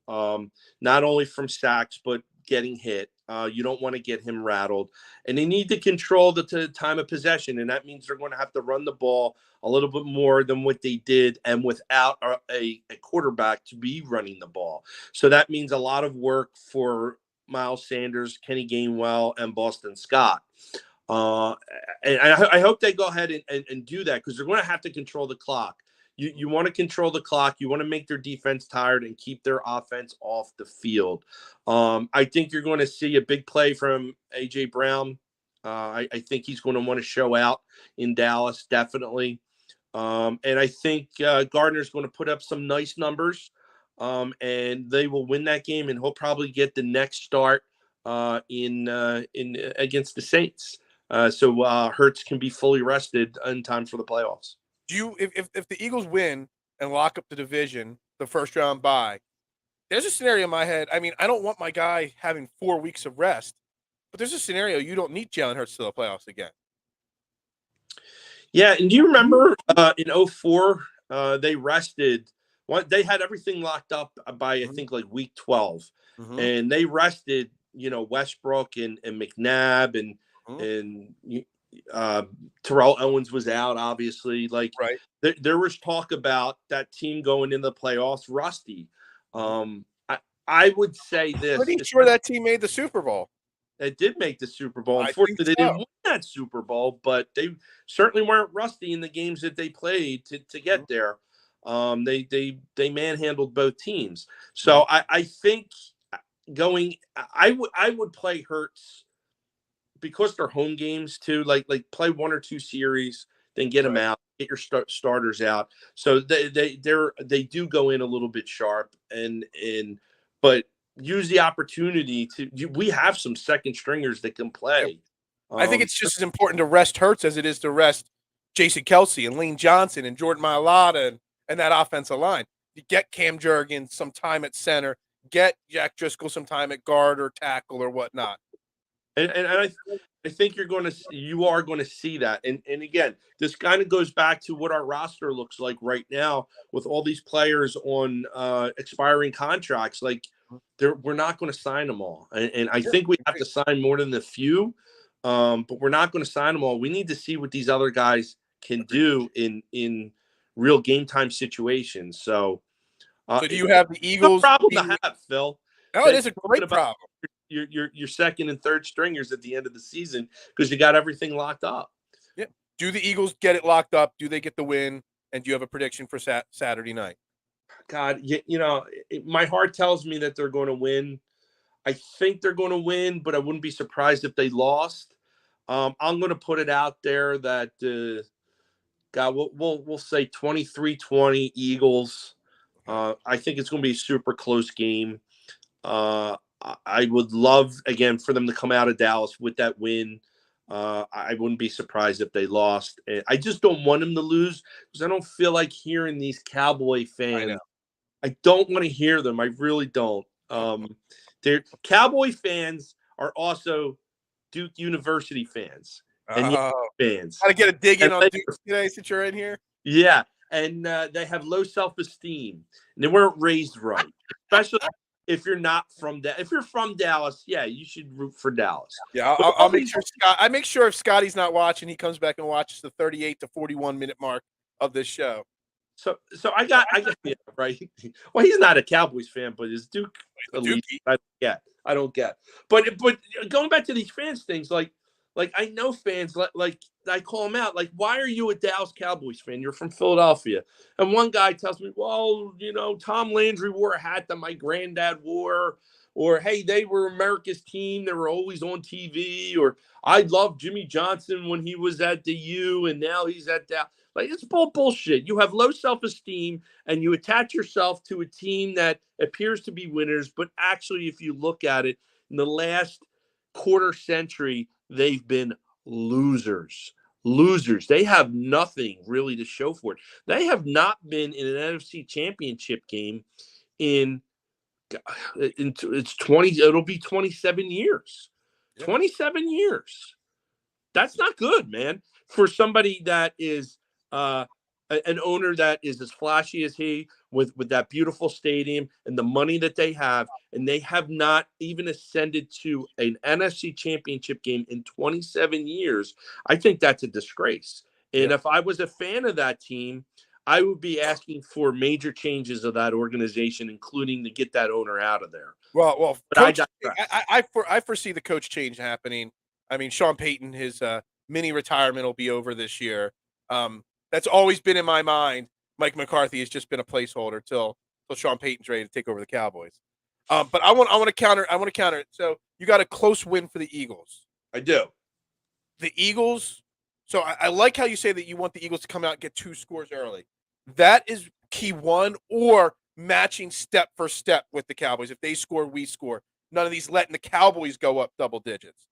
not only from sacks but getting hit. You don't want to get him rattled, and they need to control the time of possession, and that means they're going to have to run the ball a little bit more than what they did, and without a quarterback to be running the ball. So that means a lot of work for Miles Sanders, Kenny Gainwell, and Boston Scott. And I hope they go ahead and do that, because they're going to have to control the clock. You want to control the clock. You want to make their defense tired and keep their offense off the field. I think you're going to see a big play from A.J. Brown. I think he's going to want to show out in Dallas, definitely. And I think Gardner's going to put up some nice numbers. And they will win that game, and he'll probably get the next start in against the Saints. So Hurts can be fully rested in time for the playoffs. Do you, if the Eagles win and lock up the division, the first round bye, there's a scenario in my head. I mean, I don't want my guy having 4 weeks of rest, but there's a scenario you don't need Jalen Hurts to the playoffs again. Yeah, and do you remember in 2004 they rested? They had everything locked up by I think like week 12, and they rested Westbrook and McNabb and Terrell Owens was out, obviously. Like there was talk about that team going into the playoffs rusty. I would say this. Pretty sure that team made the Super Bowl. It did make the Super Bowl. Unfortunately, they didn't win that Super Bowl, but they certainly weren't rusty in the games that they played to get there. They manhandled both teams. So I think I would play Hurts because they're home games too. Like play 1 or 2 series, then get them out, get your starters out. So they do go in a little bit sharp but use the opportunity we have some second stringers that can play. I think it's just as important to rest Hurts as it is to rest Jason Kelce and Lane Johnson and Jordan Mailata and that offensive line. You get Cam Jurgens some time at center, get Jack Driscoll some time at guard or tackle or whatnot. And I think you are going to see that. And again, this kind of goes back to what our roster looks like right now with all these players on expiring contracts. Like we're not going to sign them all. And I think we have to sign more than a few, but we're not going to sign them all. We need to see what these other guys can do in real game time situations. So do you have the Eagles? No problem to have, Phil. Oh, it is a great problem. Your second and third stringers at the end of the season because you got everything locked up. Yeah. Do the Eagles get it locked up? Do they get the win? And do you have a prediction for Saturday night? God, my heart tells me that they're going to win. I think they're going to win, but I wouldn't be surprised if they lost. I'm going to put it out there that God, we'll say 23-20 Eagles. I think it's going to be a super close game. I would love, again, for them to come out of Dallas with that win. I wouldn't be surprised if they lost. I just don't want them to lose because I don't feel like hearing these Cowboy I know. fans. I don't want to hear them. I really don't. They're Cowboy fans are also Duke University fans and Yankee Oh, fans. got to get a dig in And on Duke today since you're in here. yeah, and they have low self-esteem, and they weren't raised right, especially if you're not from If you're from Dallas, yeah, you should root for Dallas. Yeah, But I'll make sure Scott. I make sure if Scotty's not watching, he comes back and watches the 38 to 41 minute mark of this show. So I got yeah, right. Well, he's not a Cowboys fan, but his Duke elite. I don't get. But going back to these fans things, like I know fans like I call them out. Like, why are you a Dallas Cowboys fan? You're from Philadelphia. And one guy tells me, well, Tom Landry wore a hat that my granddad wore, or hey, they were America's team. They were always on TV, or I loved Jimmy Johnson when he was at the U, and now he's at Dallas. Like, it's bullshit. You have low self-esteem and you attach yourself to a team that appears to be winners, but actually, if you look at it, in the last quarter century, they've been losers. Losers. They have nothing really to show for it. They have not been in an NFC championship game in it's 20, it'll be 27 years. Yeah. 27 years. That's not good, man. For somebody that is an owner that is as flashy as he, with that beautiful stadium and the money that they have, and they have not even ascended to an NFC championship game in 27 years. I think that's a disgrace. And if I was a fan of that team, I would be asking for major changes of that organization, including to get that owner out of there. Well, but coach, I foresee the coach change happening. I mean, Sean Payton, his mini retirement will be over this year. That's always been in my mind. Mike McCarthy has just been a placeholder till Sean Payton's ready to take over the Cowboys. But I want to counter. I want to counter it. So you got a close win for the Eagles. I do. The Eagles. So I like how you say that you want the Eagles to come out and get 2 scores early. That is key one, or matching step for step with the Cowboys. If they score, we score. None of these letting the Cowboys go up double digits.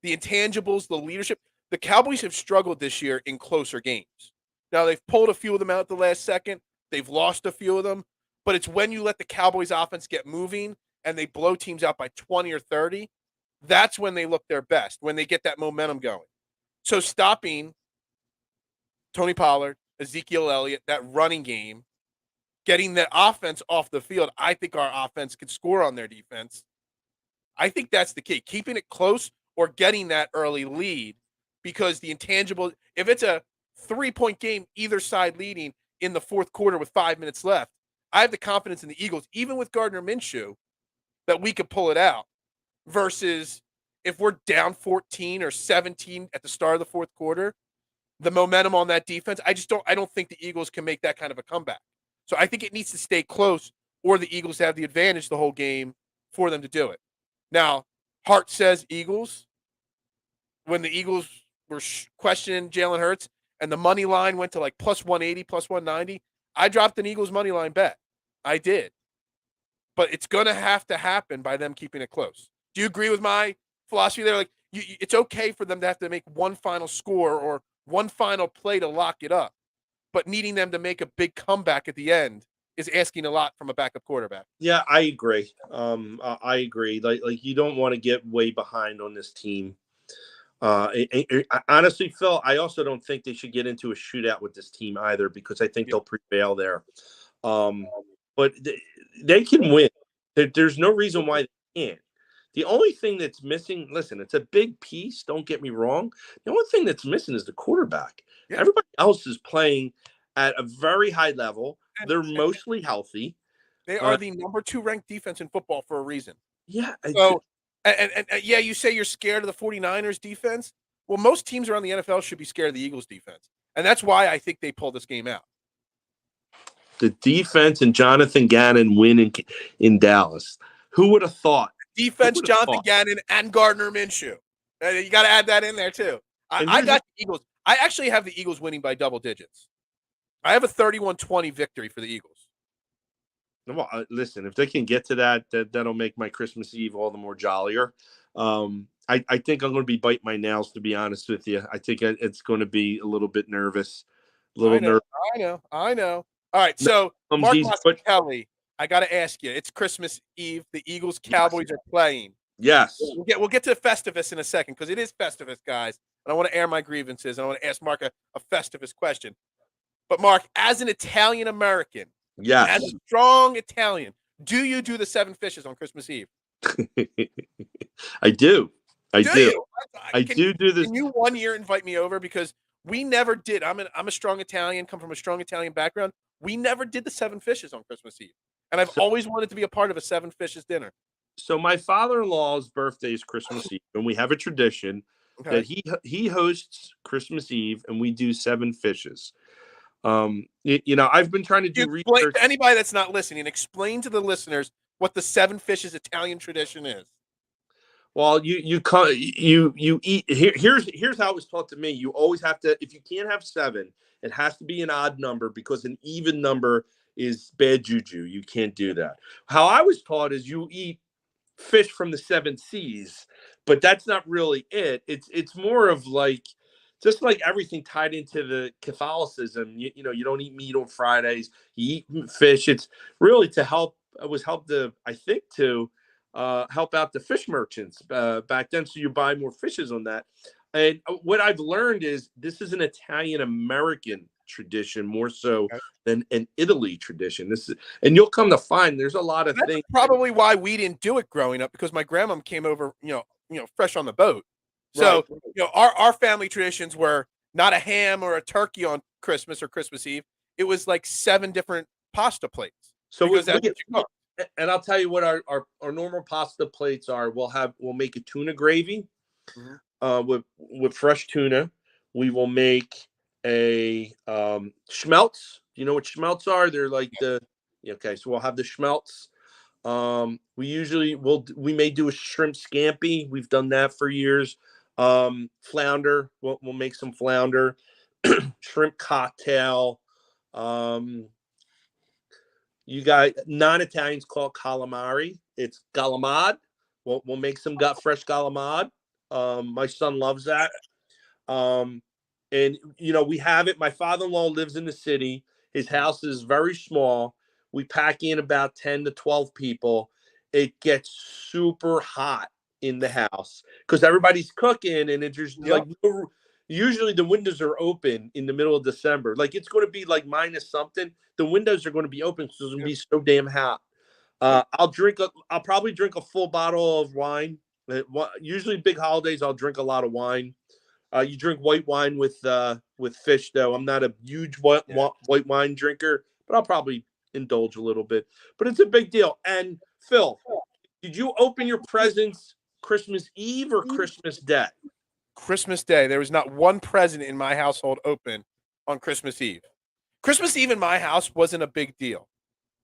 The intangibles, the leadership. The Cowboys have struggled this year in closer games. Now, they've pulled a few of them out at the last second. They've lost a few of them. But it's when you let the Cowboys offense get moving and they blow teams out by 20 or 30, that's when they look their best, when they get that momentum going. So stopping Tony Pollard, Ezekiel Elliott, that running game, getting that offense off the field, I think our offense could score on their defense. I think that's the key, keeping it close or getting that early lead, because the intangible, if it's a 3-point game, either side leading in the fourth quarter with 5 minutes left, I have the confidence in the Eagles, even with Gardner Minshew, that we could pull it out, versus if we're down 14 or 17 at the start of the fourth quarter, the momentum on that defense, I don't think the Eagles can make that kind of a comeback. So I think it needs to stay close, or the Eagles have the advantage the whole game for them to do it. Now, Hart says Eagles. When the Eagles were questioning Jalen Hurts and the money line went to like plus 180, plus 190, I dropped an Eagles money line bet. I did. But it's going to have to happen by them keeping it close. Do you agree with my philosophy there? Like, it's okay for them to have to make one final score or one final play to lock it up, but needing them to make a big comeback at the end is asking a lot from a backup quarterback. Yeah, I agree. I agree. Like you don't want to get way behind on this team. Honestly, Phil, I also don't think they should get into a shootout with this team either, because I think they'll prevail there. But they can win. There's no reason why they can't. The only thing that's missing, listen, it's a big piece, don't get me wrong. The only thing that's missing is the quarterback. Yeah. Everybody else is playing at a very high level. They're mostly healthy. They are the number 2 ranked defense in football for a reason. Yeah. So, and yeah, you say you're scared of the 49ers defense. Well, most teams around the NFL should be scared of the Eagles defense. And that's why I think they pulled this game out. The defense and Jonathan Gannon win in Dallas. Who would have thought? Defense, Jonathan Gannon, and Gardner Minshew. You got to add that in there, too. I got the Eagles. I actually have the Eagles winning by double digits. I have a 31-20 victory for the Eagles. Well, listen, if they can get to that, that'll make my Christmas Eve all the more jollier. I think I'm going to be biting my nails, to be honest with you. I think it's going to be a little bit nervous, a little nervous. I know. All right, so Mark Easy, Kelly, I got to ask you. It's Christmas Eve. The Eagles Cowboys are playing. Yes. We'll get to Festivus in a second because it is Festivus, guys. And I want to air my grievances. And I want to ask Mark a Festivus question. But Mark, as an Italian American, Yes, as a strong Italian, do you do the 7 fishes on Christmas Eve? I do. I do. I Can do this. Can you one year invite me over because we never did. I'm a strong Italian, come from a strong Italian background. We never did the 7 fishes on Christmas Eve, and I've always wanted to be a part of a 7 fishes dinner. So my father-in-law's birthday is Christmas Eve, and we have a tradition that he hosts Christmas Eve, and we do 7 fishes. I've been trying to do research. To anybody that's not listening, explain to the listeners what the 7 fishes Italian tradition is. Well, you eat. Here's how it was taught to me. You always have to, if you can't have 7, it has to be an odd number because an even number is bad juju. You can't do that. How I was taught is you eat fish from the 7 seas, but that's not really it. It's more of like, just like everything tied into the Catholicism. You don't eat meat on Fridays. You eat fish. It's really to help. It was help to, I think, to help out the fish merchants back then. So you buy more fishes on that. And what I've learned is this is an Italian American tradition more so than an Italy tradition. And you'll come to find there's a lot of things. Probably why we didn't do it growing up because my grandma came over, fresh on the boat. So, our family traditions were not a ham or a turkey on Christmas or Christmas Eve. It was like 7 different pasta plates. So and I'll tell you what our normal pasta plates are. We'll make a tuna gravy with fresh tuna. We will make a schmelts. Do you know what schmelts are? They're like so we'll have the schmelts. We may do a shrimp scampi. We've done that for years. Flounder. We'll make some flounder. Shrimp cocktail. You got non-Italians call it calamari. It's galamad. We'll make some fresh galamad. My son loves that. And we have it. My father-in-law lives in the city. His house is very small. We pack in about 10 to 12 people. It gets super hot in the house because everybody's cooking, and it's just usually the windows are open in the middle of December. Like it's going to be like minus something. The windows are going to be open because it's going to be so damn hot. I'll probably drink a full bottle of wine. Usually big holidays, I'll drink a lot of wine. You drink white wine with fish, though. I'm not a huge white wine drinker, but I'll probably indulge a little bit. But it's a big deal. And Phil, did you open your presents Christmas Eve or Christmas Day? Christmas Day. There was not one present in my household open on Christmas Eve. Christmas Eve in my house wasn't a big deal.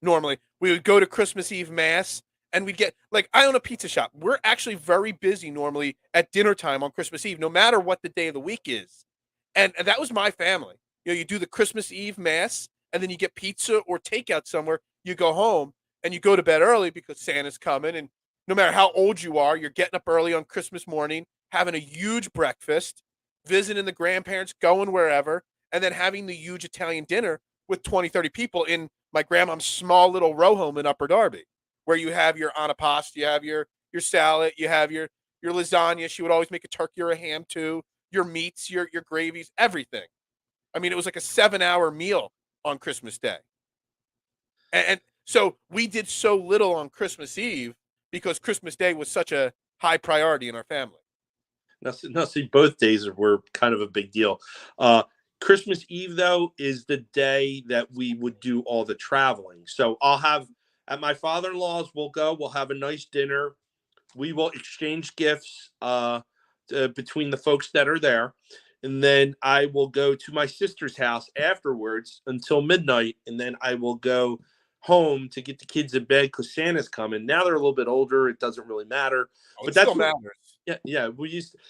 Normally, we would go to Christmas Eve mass and we'd get, I own a pizza shop. We're actually very busy normally at dinner time on Christmas Eve, no matter what the day of the week is. And that was my family. You do the Christmas Eve mass and then you get pizza or takeout somewhere. You go home and you go to bed early because Santa's coming. And no matter how old you are, you're getting up early on Christmas morning, having a huge breakfast, visiting the grandparents, going wherever, and then having the huge Italian dinner with 20, 30 people in my grandma's small little row home in Upper Darby, where you have your antipasto, you have your salad, you have your lasagna. She would always make a turkey or a ham too, your meats, your gravies, everything. I mean, it was like a 7-hour meal on Christmas Day. And so we did so little on Christmas Eve because Christmas Day was such a high priority in our family. Now, see, both days were kind of a big deal. Christmas Eve, though, is the day that we would do all the traveling. So I'll have at my father-in-law's, we'll have a nice dinner. We will exchange gifts between the folks that are there. And then I will go to my sister's house afterwards until midnight. And then I will go home to get the kids in bed because Santa's coming. Now they're a little bit older. It doesn't really matter. But that still matters. Yeah.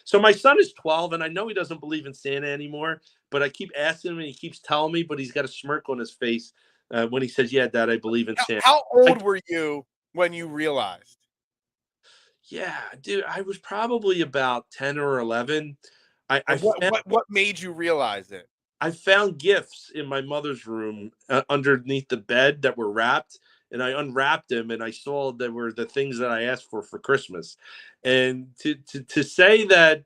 So my son is 12, and I know he doesn't believe in Santa anymore. But I keep asking him, and he keeps telling me. But he's got a smirk on his face when he says, "Yeah, Dad, I believe in Santa." How old were you when you realized? Yeah, dude, I was probably about 10 or 11. I, I And what found, what what made you realize it? I found gifts in my mother's room underneath the bed that were wrapped, and I unwrapped them, and I saw there were the things that I asked for Christmas. And to say that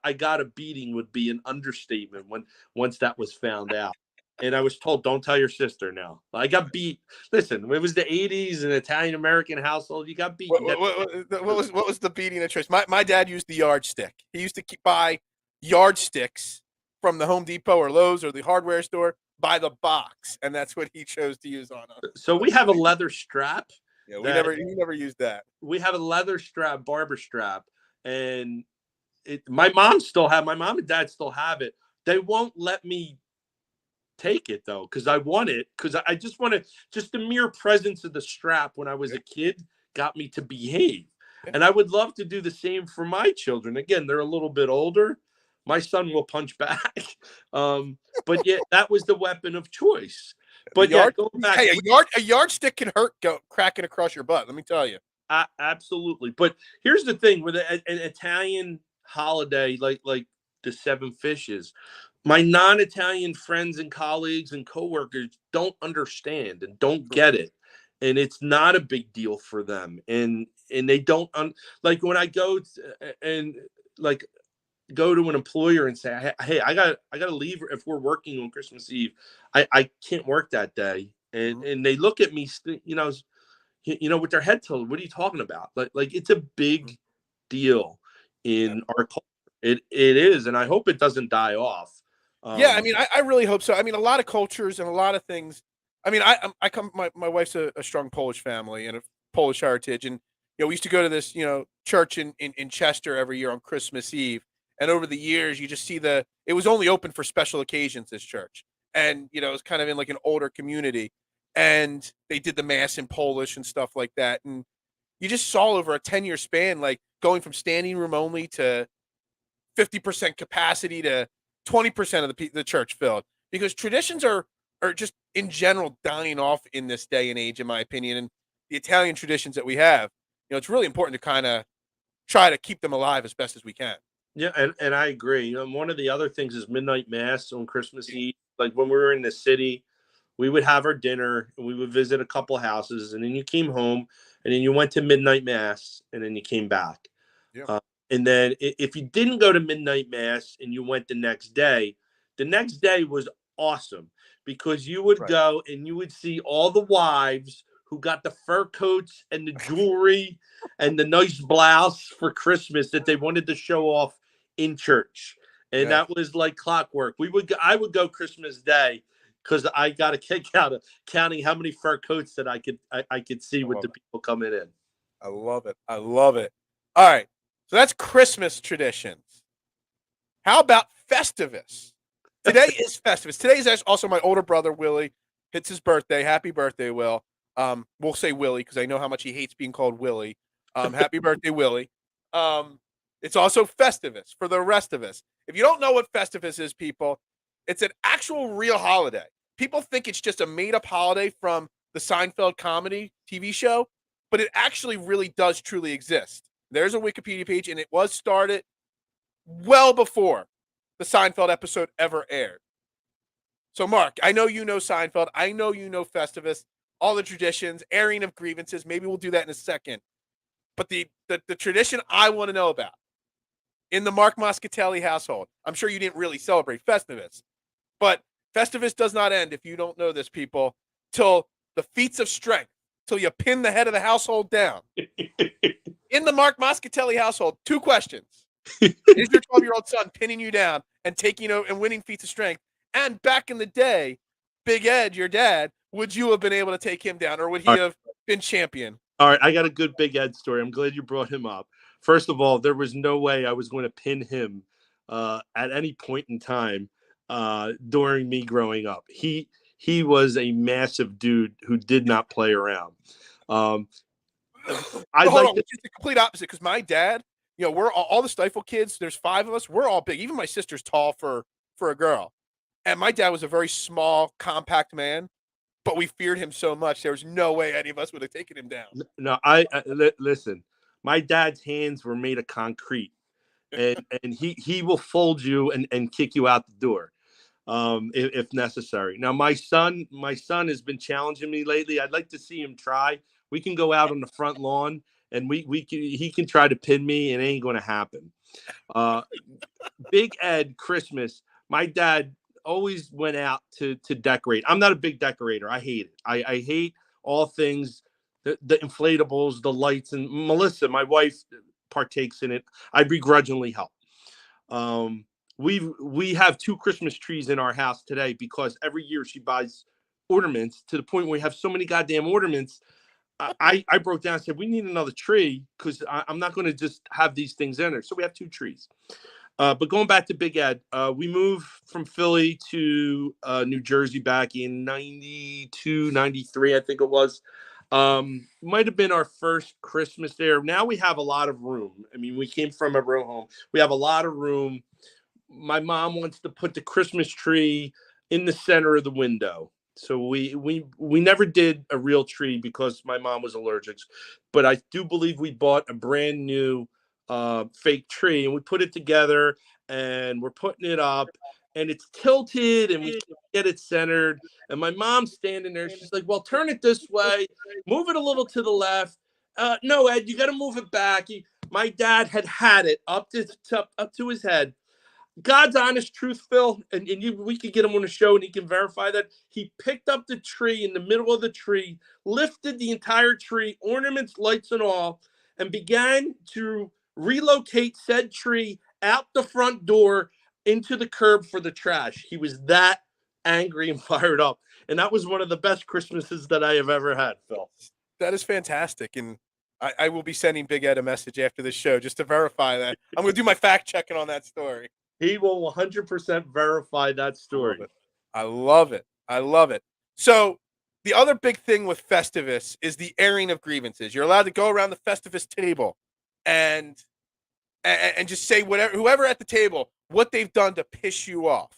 I got a beating would be an understatement once that was found out. And I was told, "Don't tell your sister." Now I got beat. Listen, it was the '80s, an Italian American household. You got beat. What, You got what, what was the beating of choice? My dad used the yardstick. He used to buy yardsticks from the Home Depot or Lowe's or the hardware store by the box, and that's what he chose to use on us. so we have a leather strap Yeah, that we never used that. we have a leather strap, barber strap, and my mom and dad still have it. They won't let me take it though because I want it because I just want to. Just the mere presence of the strap when I was Yeah, a kid got me to behave, yeah. and I would love to do the same for my children. Again, they're a little bit older. My son will punch back, but yeah, that was the weapon of choice. The But yeah, yard. going back, Hey, a yardstick can hurt cracking across your butt. Let me tell you. absolutely. But here's the thing with an Italian holiday like the Seven Fishes, my non-Italian friends and colleagues and coworkers don't understand and don't get it, and it's not a big deal for them. And they don't like when I go and like go to an employer and say, "Hey, I got to leave if we're working on Christmas Eve. I can't work that day." And Mhm. and they look at me, with their head tilted. What are you talking about? Like it's a big deal Yeah. in our culture. It is, and I hope it doesn't die off. Yeah, I Um, mean, I really hope so. I mean, a lot of cultures and a lot of things. I mean, I come. My wife's a strong Polish family and a Polish heritage, and we used to go to this church in Chester every year on Christmas Eve. And over the years, you just see it was only open for special occasions. This church, and it was kind of in like an older community, and they did the mass in Polish and stuff like that. And you just saw over a 10-year span, like going from standing room only to 50% capacity to 20% of the church filled, because traditions are just in general dying off in this day and age, in my opinion. And the Italian traditions that we have, it's really important to kind of try to keep them alive as best as we can. yeah, and I agree. One of the other things is midnight mass on Christmas Eve. Like when we were in the city, we would have our dinner and we would visit a couple houses, and then you came home, and then you went to midnight mass, and then you came back. Yeah. Uh, and then if you didn't go to midnight mass and you went the next day was awesome because you would Right. go and you would see all the wives who got the fur coats and the jewelry and the nice blouse for Christmas that they wanted to show off in church. And Yes. that was like clockwork. I would go Christmas Day because I got a kick out of counting how many fur coats that I could see I with love the it. people coming in. I love it. I love it. All right. So that's Christmas traditions. How about Festivus? Today is Festivus. Today is also my older brother Willie. It's his birthday. Happy birthday, Will. We'll say Willie because I know how much he hates being called Willie. Happy birthday, Willie. It's also Festivus for the rest of us. If you don't know what Festivus is, people, it's an actual real holiday. People think it's just a made-up holiday from the Seinfeld comedy TV show, but it actually really does truly exist. There's a Wikipedia page, and it was started well before the Seinfeld episode ever aired. So, Mark, I know you know Seinfeld. I know you know Festivus, all the traditions, airing of grievances. Maybe we'll do that in a second. But the tradition I want to know about in the Mark Moschatelli household, I'm sure you didn't really celebrate Festivus, but Festivus does not end, if you don't know this, people, till the feats of strength, till you pin the head of the household down. In the Mark Moschatelli household, two questions. Is your 12-year-old son pinning you down and taking and winning feats of strength? And back in the day, Big Ed, your dad, would you have been able to take him down, or would he have been champion? All right, I got a good Big Ed story. I'm glad you brought him up. First of all, there was no way I was going to pin him at any point in time during me growing up. He was a massive dude who did not play around. Um, I'd Hold like on, to. which is the complete opposite. Because my dad, we're all the Stifle kids. There's 5 of us. We're all big. Even my sister's tall for a girl. And my dad was a very small, compact man, but we feared him so much. There was no way any of us would have taken him down. No, listen. My dad's hands were made of concrete, and he will fold you and kick you out the door, if necessary. Now my son has been challenging me lately. I'd like to see him try. We can go out on the front lawn and he can try to pin me, and it ain't going to happen. Big Ed Christmas, my dad always went out to decorate. I'm not a big decorator. I hate it. I hate all things, the inflatables, the lights, and Melissa, my wife, partakes in it. I begrudgingly help. We have 2 Christmas trees in our house today because every year she buys ornaments, to the point where we have so many goddamn ornaments. I broke down and said, we need another tree because I'm not going to just have these things in there. So we have 2 trees. But going back to Big Ed, we moved from Philly to New Jersey back in 92, 93, I think it was. Might have been our first Christmas there. Now we have a lot of room. I mean, we came from a row home. We have a lot of room. My mom wants to put the Christmas tree in the center of the window. So we never did a real tree because my mom was allergic. But I do believe we bought a brand new fake tree, and we put it together, and we're putting it up, and it's tilted, and we can't get it centered. And my mom's standing there. She's like, well, turn it this way, move it a little to the left. No, Ed, you got to move it back. My dad had it up to his head. God's honest truth, Phil, and we could get him on the show and he can verify that. He picked up the tree in the middle of the tree, lifted the entire tree, ornaments, lights, and all, and began to relocate said tree out the front door into the curb for the trash. He was that angry and fired up. And that was one of the best Christmases that I have ever had, Phil. That is fantastic. And I will be sending Big Ed a message after this show just to verify that. I'm going to do my fact checking on that story. He will 100% verify that story. I love it. I love it. So the other big thing with Festivus is the airing of grievances. You're allowed to go around the Festivus table and just say whoever at the table, what they've done to piss you off.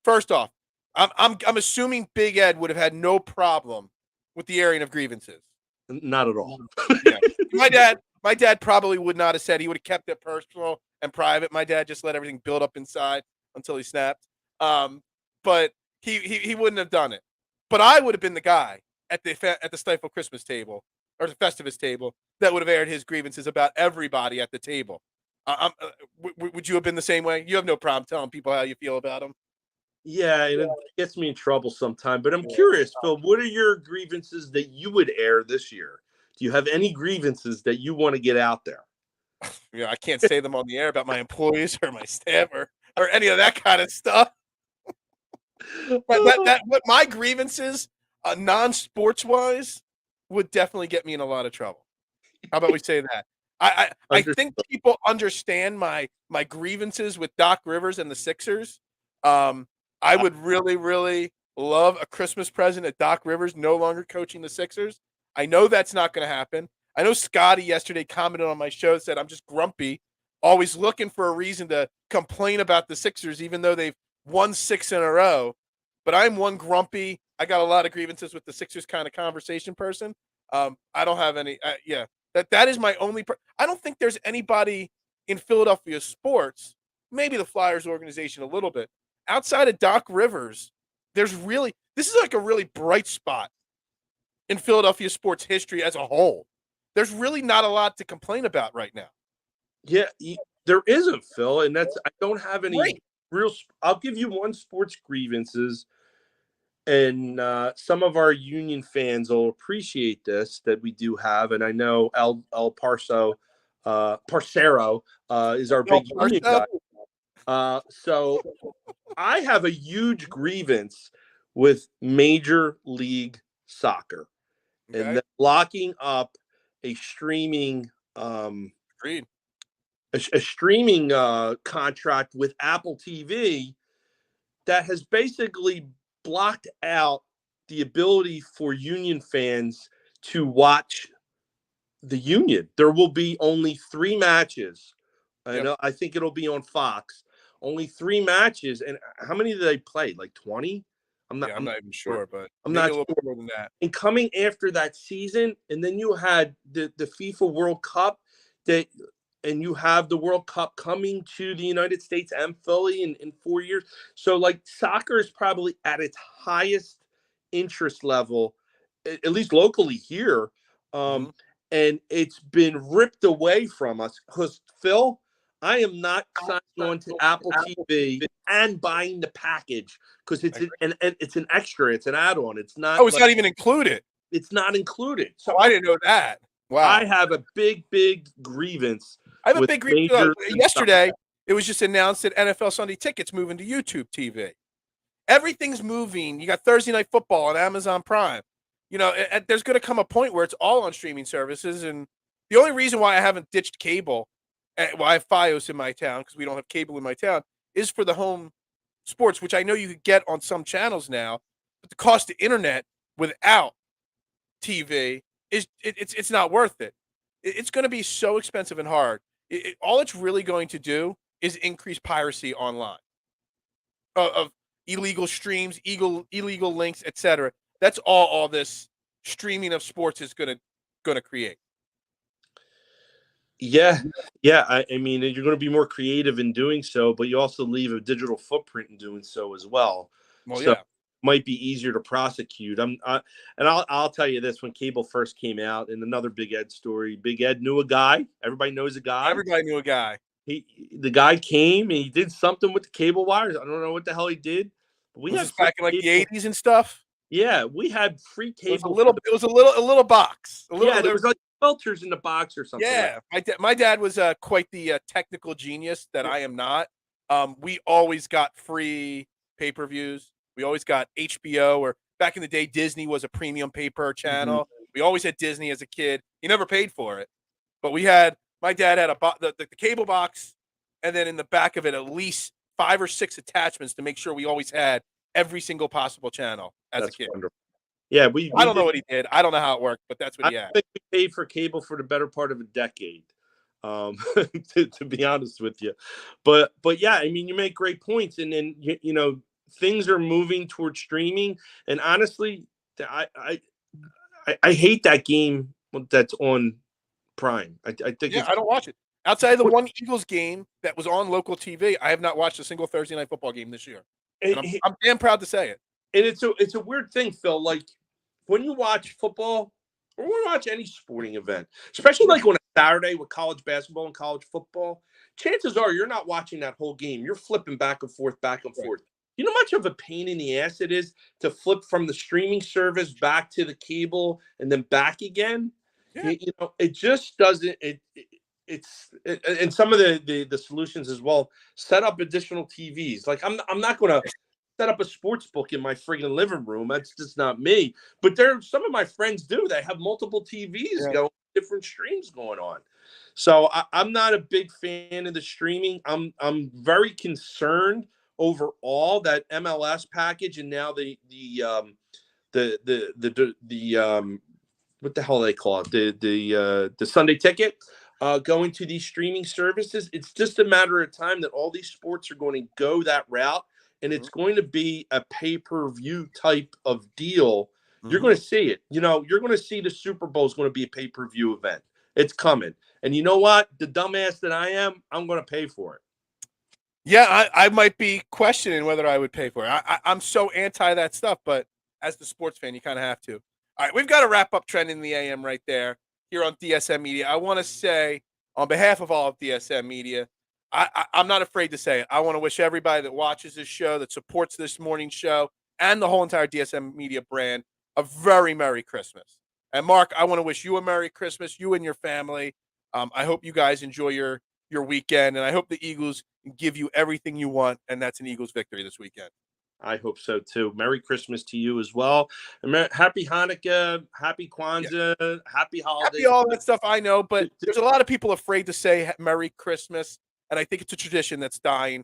First off, I'm assuming Big Ed would have had no problem with the airing of grievances. Not at all. Yeah. My dad probably would not have said. He would have kept it personal and private. My dad just let everything build up inside until he snapped. But he wouldn't have done it. But I would have been the guy at the Stifle Christmas table or the Festivus table that would have aired his grievances about everybody at the table. Would you have been the same way? You have no problem telling people how you feel about them. Yeah, and it gets me in trouble sometime. But I'm curious, Phil, what are your grievances that you would air this year? Do you have any grievances that you want to get out there? I can't say them on the air about my employees or my staff or any of that kind of stuff. But what my grievances, non-sports wise, would definitely get me in a lot of trouble. How about we say that? I think people understand my grievances with Doc Rivers and the Sixers. I would really, really love a Christmas present at Doc Rivers no longer coaching the Sixers. I know that's not going to happen. I know Scotty yesterday commented on my show, said I'm just grumpy, always looking for a reason to complain about the Sixers, even though they've won 6 in a row. But I'm one grumpy, I got a lot of grievances with the Sixers kind of conversation person. I don't have any. That is my only. I don't think there's anybody in Philadelphia sports, maybe the Flyers organization a little bit, outside of Doc Rivers. This is like a really bright spot in Philadelphia sports history as a whole. There's really not a lot to complain about right now. Yeah, there isn't, Phil, and I don't have any real. I'll give you one sports grievances, and some of our Union fans will appreciate this that we do have, and I know El Parcero is our big Union guy. So I have a huge grievance with Major League Soccer. Okay. And then locking up a streaming a streaming contract with Apple TV that has basically blocked out the ability for Union fans to watch the Union. There will be only 3 matches. I think it'll be on Fox. Only 3 matches. And how many did they play? Like 20? I'm not even sure, but I'm not sure more than that. And coming after that season, and then you had the FIFA World Cup. that, and you have the World Cup coming to the United States and Philly in 4 years. So like soccer is probably at its highest interest level, at least locally here. Mhm. And it's been ripped away from us because Phil, I am not signing on to Apple TV and buying the package because it's an extra, it's an add-on. It's not Oh, it's like not even included. it's not included. Oh, So I didn't know that. Wow. I have a big grievance I have a with big major yesterday. It was just announced that NFL Sunday Ticket's moving to YouTube TV. Everything's moving. You got Thursday Night Football on Amazon Prime. There's going to come a point where it's all on streaming services. And the only reason why I haven't ditched cable, I have FiOS in my town because we don't have cable in my town, is for the home sports, which I know you could get on some channels now. But the cost of internet without TV it's not worth it. It's going to be so expensive and hard. All it's really going to do is increase piracy online of illegal streams, illegal links, etc. That's all this streaming of sports is gonna create. Yeah, yeah. I mean, you're going to be more creative in doing so, but you also leave a digital footprint in doing so as well. Well, So yeah, might be easier to prosecute. And I'll tell you this: when cable first came out, and another Big Ed story, Big Ed knew a guy. Everybody knows a guy. everybody knew a guy. The guy came and he did something with the cable wires. I don't know what the hell he did. But we Was had this free back in like the cable. '80s and stuff? Yeah, we had free It was a cable. little. It was a little box. Yeah, there was like filters in the box or something. Yeah, my dad was quite the technical genius that I am not. We always got free pay-per-views. We always got HBO, or back in the day, Disney was a premium pay-per channel. Mm-hmm. We always had Disney as a kid. He never paid for it, but my dad had the cable box, and then in the back of it, at least 5 or 6 attachments to make sure we always had every single possible channel as That's a kid. wonderful. Yeah, I don't know what he did. I don't know how it worked, but that's what I he had. think we paid for cable for the better part of a decade, to be honest with you. But yeah, I mean, you make great points, and then things are moving towards streaming. And honestly, I hate that game that's on Prime. I think Yeah, I don't watch it. Outside of the one Eagles game that was on local TV, I have not watched a single Thursday Night Football game this year, and I'm damn proud to say it. And it's a weird thing, Phil. Like when you watch football or when you watch any sporting event, especially like on a Saturday with college basketball and college football, chances are you're not watching that whole game. You're flipping back and forth, back and forth. You know how much of a pain in the ass it is to flip from the streaming service back to the cable and then back again? Yeah. It just doesn't. And some of the solutions as well. Set up additional TVs. Like I'm not going to set up a sports book in my friggin' living room. That's just not me. But some of my friends do. They have multiple TVs going, different streams going on. So I'm not a big fan of the streaming. I'm very concerned overall that MLS package and now the what the hell do they call it? The Sunday Ticket going to these streaming services. It's just a matter of time that all these sports are going to go that route. And it's going to be a pay-per-view type of deal. Mm-hmm. You're going to see it. You're going to see the Super Bowl is going to be a pay-per-view event. It's coming. And you know what? The dumbass that I am, I'm going to pay for it. Yeah, I might be questioning whether I would pay for it. I'm so anti that stuff, but as the sports fan, you kind of have to. All right, we've got to wrap up Trend in the AM right there here on DSM Media. I want to say, on behalf of all of DSM Media, I'm not afraid to say it. I want to wish everybody that watches this show, that supports this morning show, and the whole entire DSM Media brand a very Merry Christmas. And Mark, I want to wish you a Merry Christmas, you and your family. I hope you guys enjoy your weekend, and I hope the Eagles give you everything you want, and that's an Eagles victory this weekend. I hope so too. Merry Christmas to you as well. Happy Hanukkah, happy Kwanzaa, happy holidays. Happy all that stuff, I know, but there's a lot of people afraid to say Merry Christmas. And I think it's a tradition that's dying.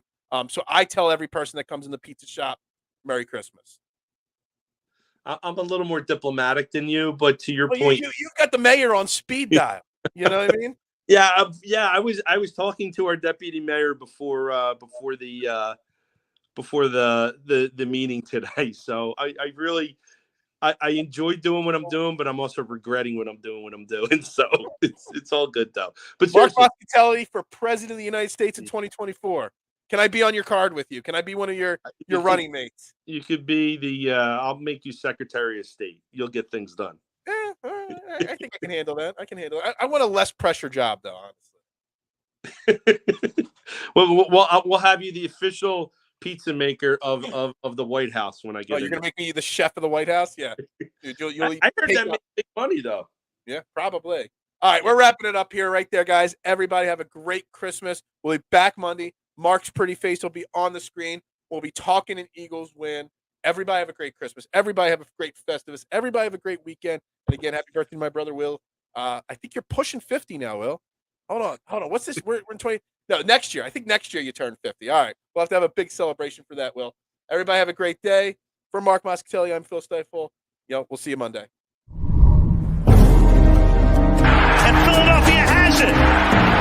So I tell every person that comes in the pizza shop, Merry Christmas. I'm a little more diplomatic than you, but to your point, you've got the mayor on speed dial. You know what I mean? Yeah. I was talking to our deputy mayor before the meeting today. So I I enjoy doing what I'm doing, but I'm also regretting what I'm doing. So it's all good though. But Mark seriously, Mascatelli for President of the United States in 2024. Can I be on your card with you? Can I be one of your running mates? You could be the. I'll make you Secretary of State. You'll get things done. I think I can handle that. I want a less pressure job, though, honestly. We'll have you the official pizza maker of the White House when I get. Oh, you're gonna make me the chef of the White House? Yeah, dude, I heard that makes big money though. Yeah, probably. All right, we're wrapping it up here, right there, guys. Everybody have a great Christmas. We'll be back Monday. Mark's pretty face will be on the screen. We'll be talking an Eagles win. Everybody have a great Christmas. Everybody have a great Festivus. Everybody have a great weekend. And again, happy birthday to my brother, Will. I think you're pushing 50 now, Will. Hold on. What's this? We're in 20. No, next year. I think next year you turn 50. All right. We'll have to have a big celebration for that, Will. Everybody have a great day. For Mark Mascatelli, I'm Phil Stifel. We'll see you Monday. And Philadelphia has it.